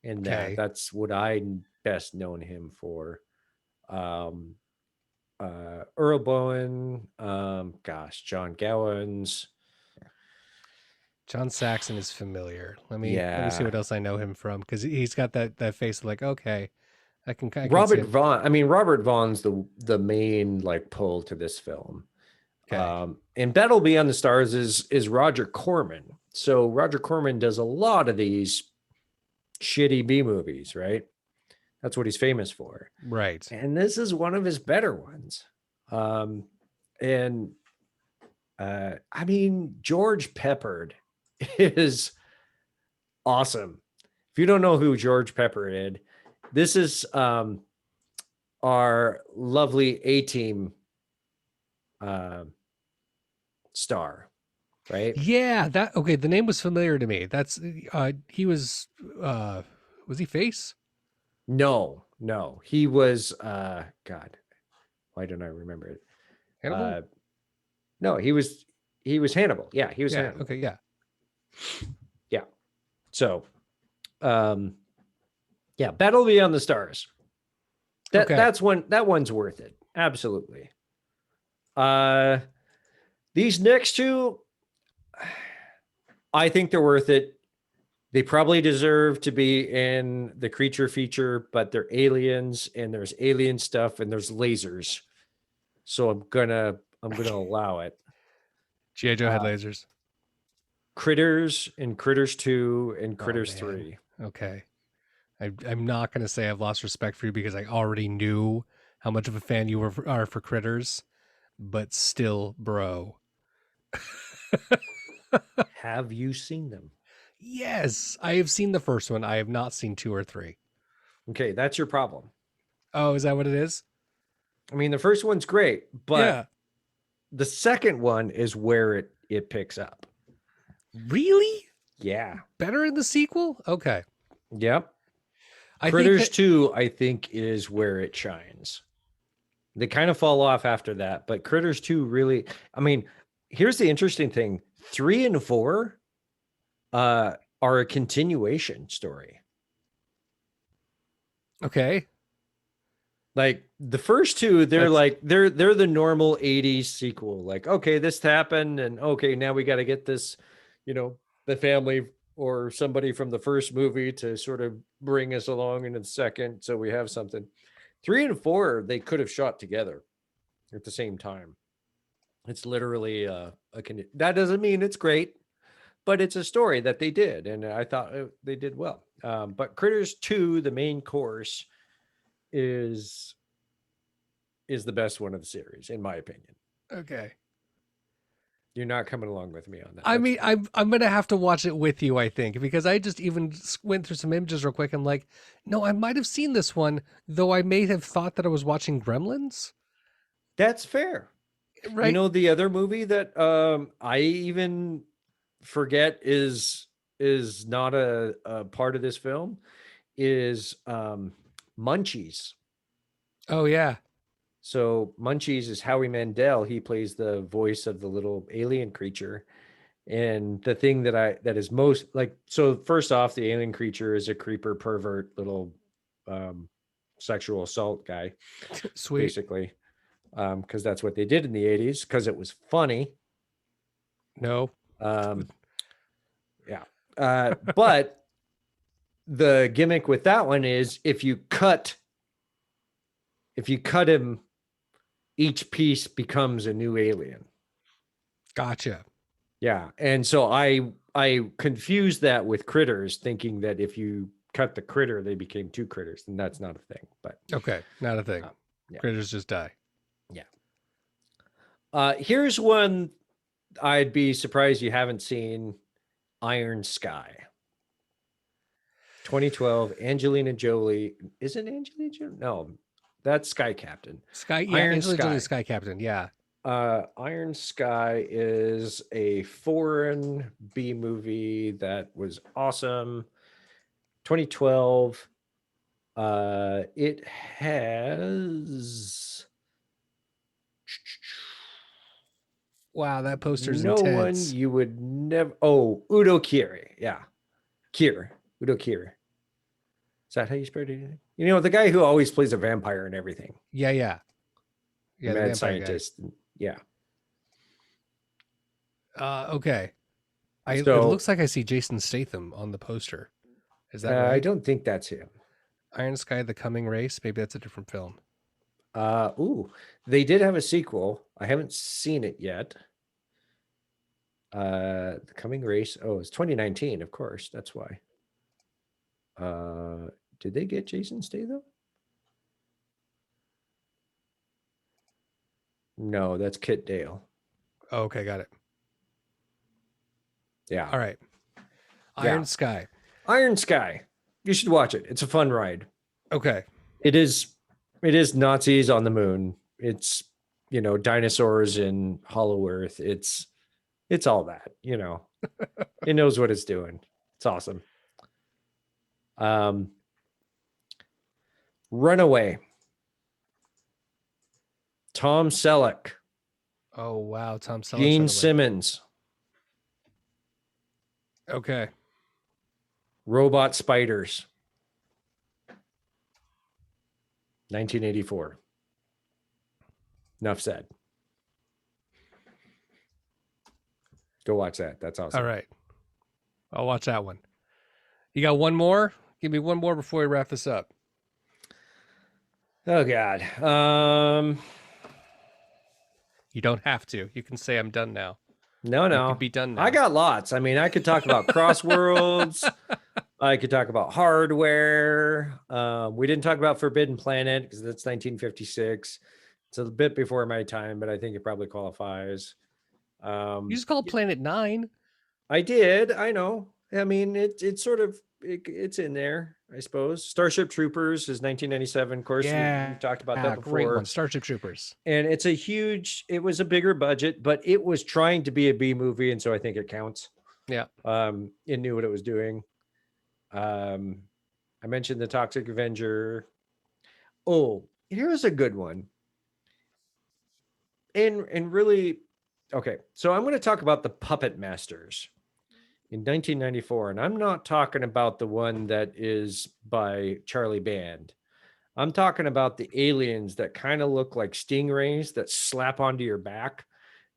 A: in that.
B: Okay.
A: That's what I best known him for. Earl Bowen, John Gowans.
B: John Saxon is familiar. Let me see
A: Yeah.
B: what else I know him from, because he's got that face like, okay, I can see
A: Robert
B: him.
A: Vaughn. I mean, Robert Vaughn's the main like pull to this film.
B: Okay.
A: And Battle Beyond the Stars is Roger Corman. So Roger Corman does a lot of these shitty B movies, right? That's what he's famous for.
B: Right.
A: And this is one of his better ones. I mean, George Peppard is awesome. If you don't know who George Peppard is, this is our lovely A-Team star, right?
B: Yeah, okay, the name was familiar to me. That's he was he Face?
A: No. He was God. Why don't I remember it?
B: Hannibal?
A: No, he was Hannibal. Yeah, he was Hannibal.
B: Okay, yeah.
A: Yeah. So Battle Beyond the Stars. That one's worth it. Absolutely. These next two, I think they're worth it. They probably deserve to be in the creature feature, but they're aliens and there's alien stuff and there's lasers. So I'm gonna allow it.
B: G.I. Joe had lasers.
A: Critters and Critters 2 and Critters 3.
B: Okay. I'm not going to say I've lost respect for you because I already knew how much of a fan you are for Critters, but still, bro.
A: Have you seen them?
B: Yes, I have seen the first one. I have not seen 2 or 3.
A: Okay, that's your problem.
B: Oh, is that what it is?
A: I mean, the first one's great, but
B: yeah.
A: The second one is where it picks up.
B: Really?
A: Yeah.
B: Better in the sequel? Okay.
A: Yep. Critters 2, I think, is where it shines. They kind of fall off after that, but Critters 2 really, I mean, here's the interesting thing. 3 and 4 are a continuation story.
B: Okay.
A: Like the first two, they're the normal 80s sequel. Like, okay, this happened, and okay, now we got to get this, the family or somebody from the first movie to sort of bring us along in the second, so we have something. 3 and 4, they could have shot together at the same time. It's literally that doesn't mean it's great, but it's a story that they did, and I thought they did well. But Critters 2, the main course, is the best one of the series, in my opinion.
B: Okay.
A: You're not coming along with me on that.
B: I mean, I'm gonna have to watch it with you, I think, because I just even went through some images real quick. I'm like, no, I might have seen this one, though I may have thought that I was watching Gremlins.
A: That's fair.
B: Right.
A: You know, the other movie that I even forget is not a part of this film is Munchies.
B: Oh yeah.
A: So Munchies is Howie Mandel. He plays the voice of the little alien creature. And the thing that is most like, so first off, the alien creature is a creeper pervert little sexual assault guy.
B: Sweet.
A: Basically. Because that's what they did in the 80s, because it was funny.
B: No.
A: Yeah. But the gimmick with that one is if you cut him, each piece becomes a new alien.
B: Gotcha.
A: Yeah. And so I confused that with Critters, thinking that if you cut the critter, they became two critters, and that's not a thing. But
B: okay, not a thing.
A: Yeah.
B: Critters just die.
A: Here's one I'd be surprised you haven't seen: Iron Sky. 2012, Angelina Jolie. Isn't Angelina Jolie? No, that's Sky Captain.
B: Yeah,
A: Iron
B: Angelina Jolie,
A: Sky.
B: Sky Captain. Yeah.
A: Iron Sky is a foreign B movie that was awesome. 2012. It has
B: Wow, that poster's
A: no one
B: intense.
A: you would never. Oh, Udo Kier. Yeah, Kier. Udo Kier. Is that how you spell it? You know, the guy who always plays a vampire and everything.
B: Yeah, yeah.
A: The
B: Yeah, the
A: mad
B: vampire
A: scientist. Yeah.
B: guy. Okay. It
A: So
B: looks like I see Jason Statham on the poster. Is that
A: I
B: right?
A: don't think that's him.
B: Iron Sky: The Coming Race. Maybe that's a different film.
A: They did have a sequel. I haven't seen it yet. The Coming Race. Oh, it's 2019, of course. That's why. Did they get Jason Statham? No, that's Kit Dale.
B: Oh, okay, got it.
A: Yeah.
B: All right. Iron Sky.
A: Iron Sky. You should watch it. It's a fun ride.
B: Okay.
A: It is Nazis on the moon. It's, dinosaurs in Hollow Earth. It's all that, It knows what it's doing. It's awesome. Runaway. Tom Selleck.
B: Oh wow, Tom Selleck's
A: Gene
B: Runaway.
A: Simmons.
B: Okay.
A: Robot Spiders. 1984. Enough said. Go watch that. That's awesome.
B: All right. I'll watch that one. You got one more? Give me one more before we wrap this up.
A: Oh God.
B: You don't have to. You can say I'm done now.
A: No.
B: You can be done now.
A: I got lots. I mean, I could talk about Crossworlds. I could talk about Hardware. We didn't talk about Forbidden Planet because that's 1956. It's a bit before my time, but I think it probably qualifies.
B: You just called Planet 9.
A: I did. I know. I mean, it's sort of it's in there, I suppose. Starship Troopers is 1997. Of course, we talked about that before.
B: Great one, Starship Troopers.
A: And it was a bigger budget, but it was trying to be a B movie, and so I think it counts.
B: Yeah.
A: It knew what it was doing. I mentioned the Toxic Avenger. Oh, here's a good one. And really, okay, so I'm going to talk about the Puppet Masters in 1994, and I'm not talking about the one that is by Charlie Band. I'm talking about the aliens that kind of look like stingrays that slap onto your back.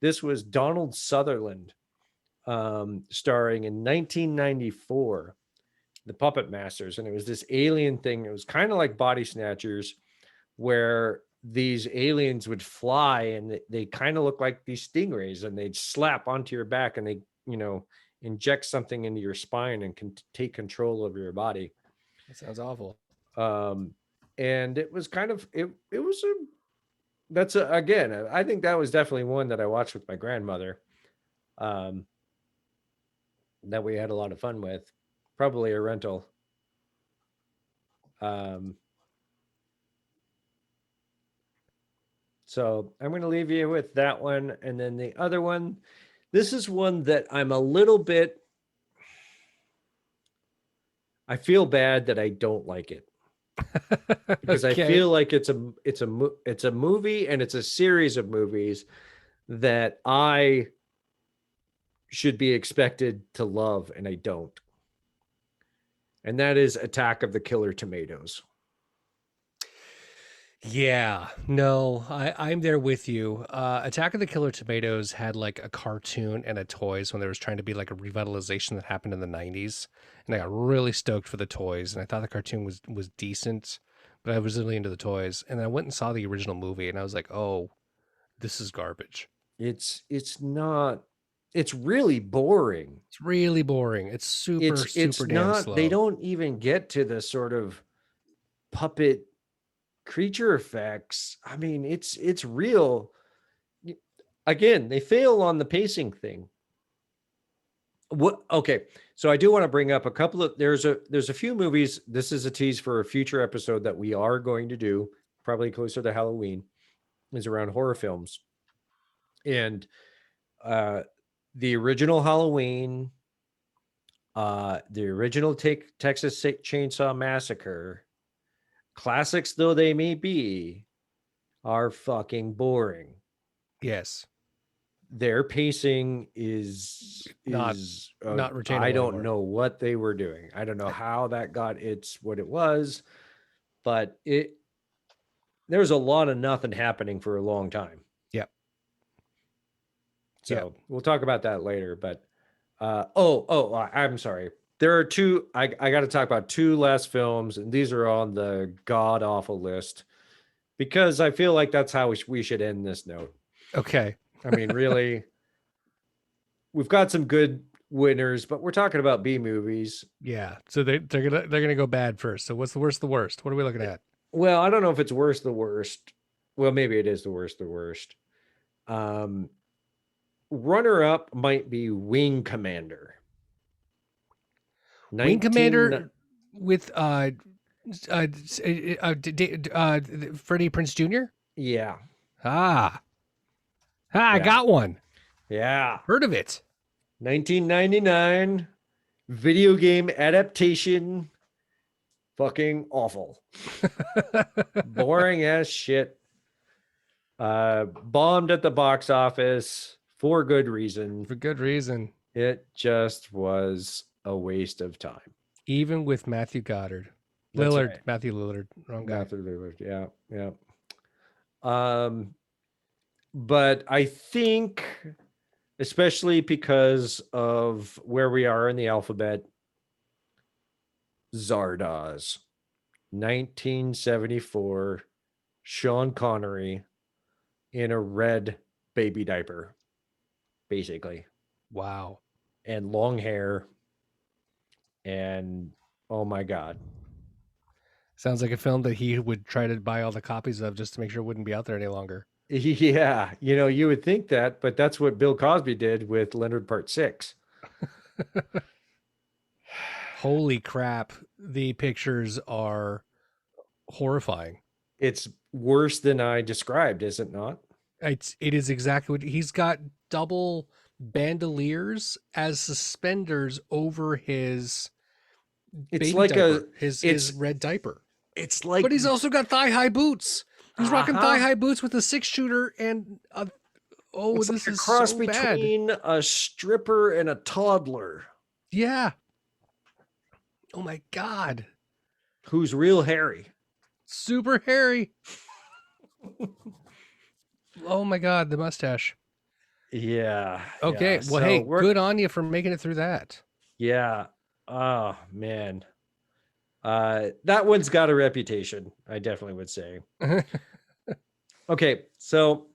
A: This was Donald Sutherland, starring in 1994, the Puppet Masters, and it was this alien thing. It was kind of like Body Snatchers, where these aliens would fly and they kind of look like these stingrays, and they'd slap onto your back, and they, inject something into your spine and can take control over your body.
B: That sounds awful.
A: And it was kind of again, I think that was definitely one that I watched with my grandmother, that we had a lot of fun with. Probably a rental. So I'm going to leave you with that one. And then the other one, this is one that I'm a little bit, I feel bad that I don't like it. Because I feel like it's a movie, and it's a series of movies that I should be expected to love, and I don't. And that is Attack of the Killer Tomatoes.
B: Yeah, no, I'm there with you. Attack of the Killer Tomatoes had like a cartoon and a toys when there was trying to be like a revitalization that happened in the 90s. And I got really stoked for the toys, and I thought the cartoon was decent, but I was really into the toys. And I went and saw the original movie, and I was like, oh, this is garbage.
A: It's not, it's really boring.
B: It's really boring. It's super damn slow.
A: They don't even get to the sort of puppet creature effects, I mean, it's real. Again, they fail on the pacing thing. What? Okay, so I do want to bring up a couple of there's a few movies. This is a tease for a future episode that we are going to do, probably closer to Halloween, is around horror films. And uh the original Halloween, the original Texas Chainsaw Massacre, classics though they may be, are fucking boring.
B: Yes.
A: Their pacing is
B: Not retainable
A: I don't
B: anymore.
A: know what they were doing. I don't know how that got it's what it was, but there's a lot of nothing happening for a long time.
B: Yep.
A: So we'll talk about that later. But I'm sorry. There are two. I got to talk about two last films, and these are on the god awful list because I feel like that's how we should end this note.
B: Okay.
A: I mean, really, we've got some good winners, but we're talking about B movies.
B: Yeah. So they're gonna go bad first. So what's the worst? The worst? What are we looking at?
A: Well, I don't know if it's worst the worst. Well, maybe it is the worst the worst. Runner up might be Wing Commander.
B: Wing Commander with Freddie Prinze Jr.
A: Yeah.
B: I got one.
A: Yeah.
B: Heard of it.
A: 1999 video game adaptation. Fucking awful. Boring as shit. Bombed at the box office for good reason.
B: For good reason.
A: It just was a waste of time.
B: Even with Matthew Goddard.
A: That's
B: Lillard.
A: right.
B: Matthew Lillard. Wrong guy.
A: Matthew Lillard. Yeah. But I think, especially because of where we are in the alphabet, Zardoz, 1974, Sean Connery in a red baby diaper, basically.
B: Wow.
A: And long hair. And oh my God.
B: Sounds like a film that he would try to buy all the copies of just to make sure it wouldn't be out there any longer.
A: Yeah. You would think that, but that's what Bill Cosby did with Leonard Part 6.
B: Holy crap. The pictures are horrifying.
A: It's worse than I described, is it not?
B: It is exactly what he's got. Double bandoliers as suspenders over his
A: It's
B: baby
A: like
B: diaper, his red diaper.
A: It's like,
B: but he's also got thigh-high boots. He's rocking thigh-high boots with a 6-shooter and
A: it's
B: this
A: like
B: is
A: a cross
B: so
A: between
B: bad.
A: a stripper and a toddler.
B: Yeah. Oh my God.
A: Who's real hairy.
B: Super hairy. Oh my God, the mustache.
A: Yeah.
B: Okay.
A: Yeah.
B: Well,
A: So
B: hey, good on you for making it through that.
A: Yeah. Oh man. That one's got a reputation, I definitely would say. Okay, so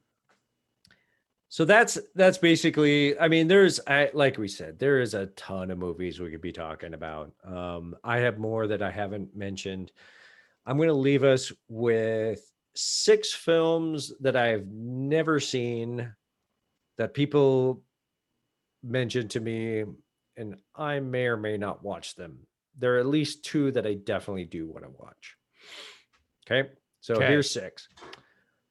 A: that's basically, I mean, like we said, there is a ton of movies we could be talking about. I have more that I haven't mentioned. I'm going to leave us with 6 films that I've never seen that people mentioned to me, and I may or may not watch them. There are at least 2 that I definitely do want to watch. Okay, so here's 6.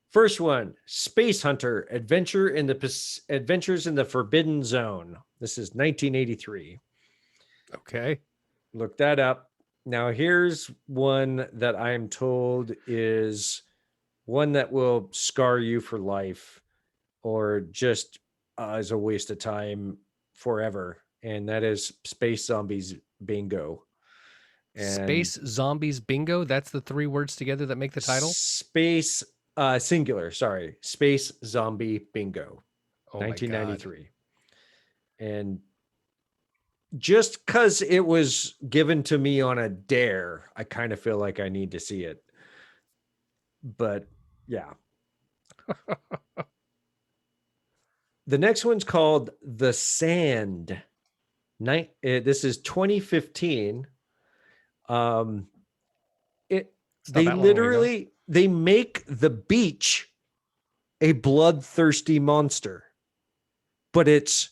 A: First one, Space Hunter: Adventures in the Forbidden Zone. This is 1983.
B: Okay.
A: Look that up. Now here's one that I'm told is one that will scar you for life or just is a waste of time forever. And that is Space Zombies Bingo. And
B: Space Zombies Bingo. That's the 3 words together that make the title.
A: Space singular. Sorry. Space Zombie Bingo.
B: Oh
A: 1993. And just because it was given to me on a dare, I kind of feel like I need to see it. But yeah. The next one's called The Sand. This is 2015. They literally they make the beach a bloodthirsty monster, but it's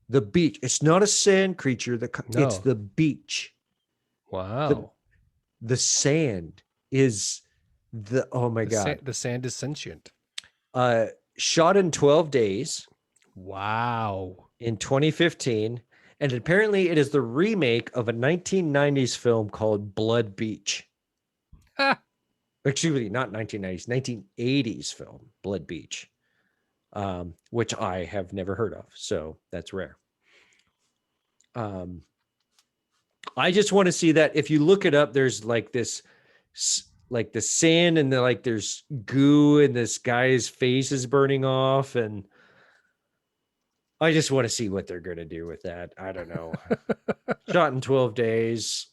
A: the beach. It's not a sand creature. It's
B: No.
A: the beach.
B: Wow.
A: The sand is oh my God.
B: The sand is sentient.
A: Shot in 12 days.
B: Wow.
A: In 2015. And apparently it is the remake of a 1990s film called Blood Beach. Excuse me, not 1990s, 1980s film, Blood Beach, which I have never heard of. So that's rare. I just want to see that. If you look it up, there's like this, like the sand, and like there's goo, and this guy's face is burning off, and I just want to see what they're going to do with that. I don't know. Shot in 12 days.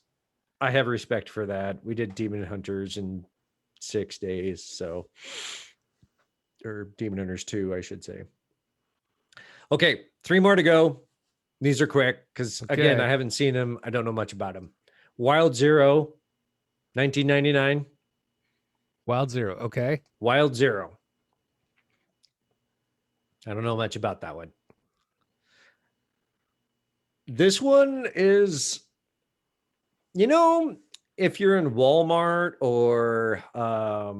A: I have respect for that. We did Demon Hunters in 6 days, so, or Demon Hunters 2, I should say. Okay, 3 more to go. These are quick because, again, I haven't seen them. I don't know much about them. Wild Zero, 1999.
B: Wild Zero, okay.
A: Wild Zero. I don't know much about that one. This one is, if you're in Walmart or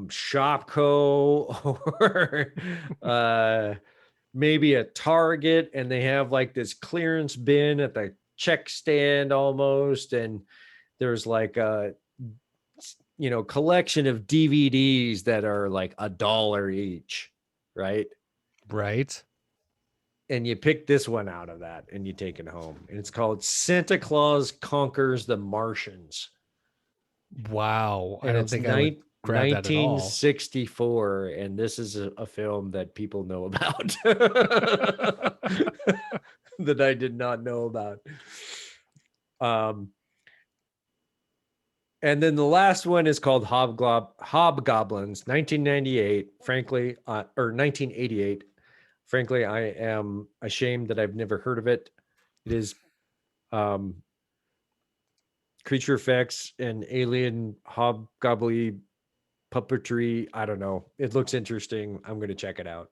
A: Shopko or maybe a Target, and they have like this clearance bin at the check stand almost, and there's like a collection of DVDs that are like $1 each, right?
B: Right.
A: And you pick this one out of that and you take it home, and it's called Santa Claus Conquers the Martians.
B: Wow.
A: And
B: I don't think I would grab that at all.
A: 1964, and this is a film that people know about that I did not know about. And then the last one is called Hobgoblins, 1998. Frankly, or 1988. Frankly, I am ashamed that I've never heard of it. It is creature effects and alien hobgoblin puppetry. I don't know. It looks interesting. I'm going to check it out.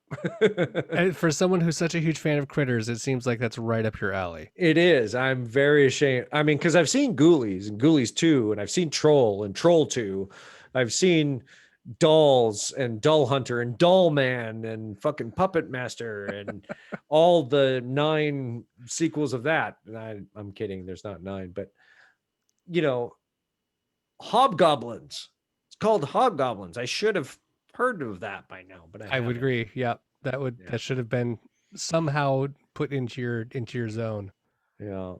B: And for someone who's such a huge fan of critters, it seems like that's right up your alley.
A: It is. I'm very ashamed. I mean, because I've seen Ghoulies and Ghoulies 2, and I've seen Troll and Troll 2. I've seen Dolls and Doll Hunter and Doll Man and fucking Puppet Master and all the 9 sequels of that. And I'm kidding. There's not 9, but Hobgoblins. It's called Hobgoblins. I should have heard of that by now, but
B: I would agree. Yeah, that should have been somehow put into your zone.
A: Yeah.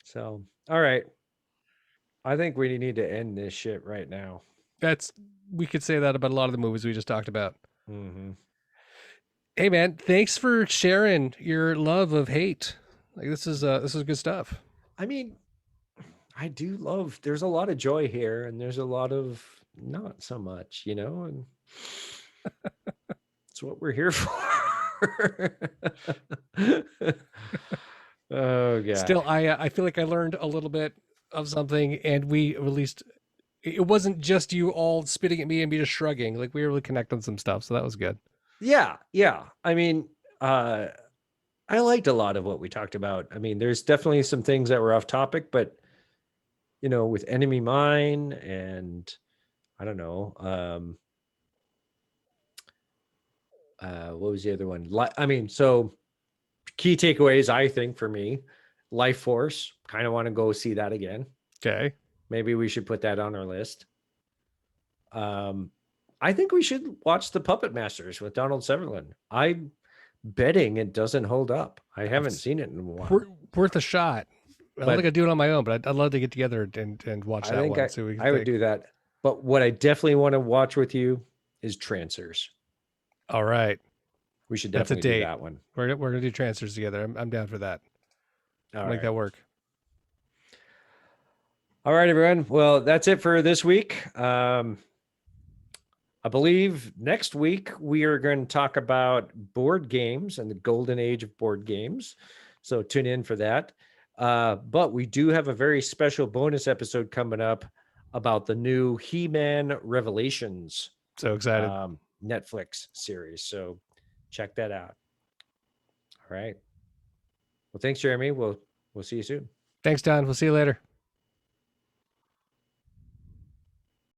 A: So, all right. I think we need to end this shit right now.
B: We could say that about a lot of the movies we just talked about.
A: Mm-hmm.
B: Hey man, thanks for sharing your love of hate. Like this is good stuff.
A: I mean, I do love, there's a lot of joy here, and there's a lot of not so much, and it's what we're here for. Oh god.
B: Still, I feel like I learned a little bit of something, and we released. It wasn't just you all spitting at me and me just shrugging. Like we were really connecting on some stuff, so that was good.
A: Yeah. I mean, I liked a lot of what we talked about. I mean, there's definitely some things that were off topic, but with Enemy Mine and I don't know, what was the other one? I mean, so key takeaways, I think, for me, Life Force, kind of want to go see that again.
B: Okay.
A: Maybe we should put that on our list. I think we should watch The Puppet Masters with Donald Sutherland. I'm betting it doesn't hold up. I haven't seen it in a while.
B: Worth a shot. I don't think I'd do it on my own, but I'd love to get together and watch that one.
A: I would do that. But what I definitely want to watch with you is Trancers.
B: All right.
A: We should definitely do that one.
B: We're gonna do Trancers together. I'm down for that. I'll make that work.
A: All right, everyone. Well, that's it for this week. I believe next week we are going to talk about board games and the golden age of board games. So tune in for that. But we do have a very special bonus episode coming up about the new He-Man Revelations.
B: So excited.
A: Netflix series. So check that out. All right. Well, thanks, Jeremy. We'll see you soon.
B: Thanks, Don. We'll see you later.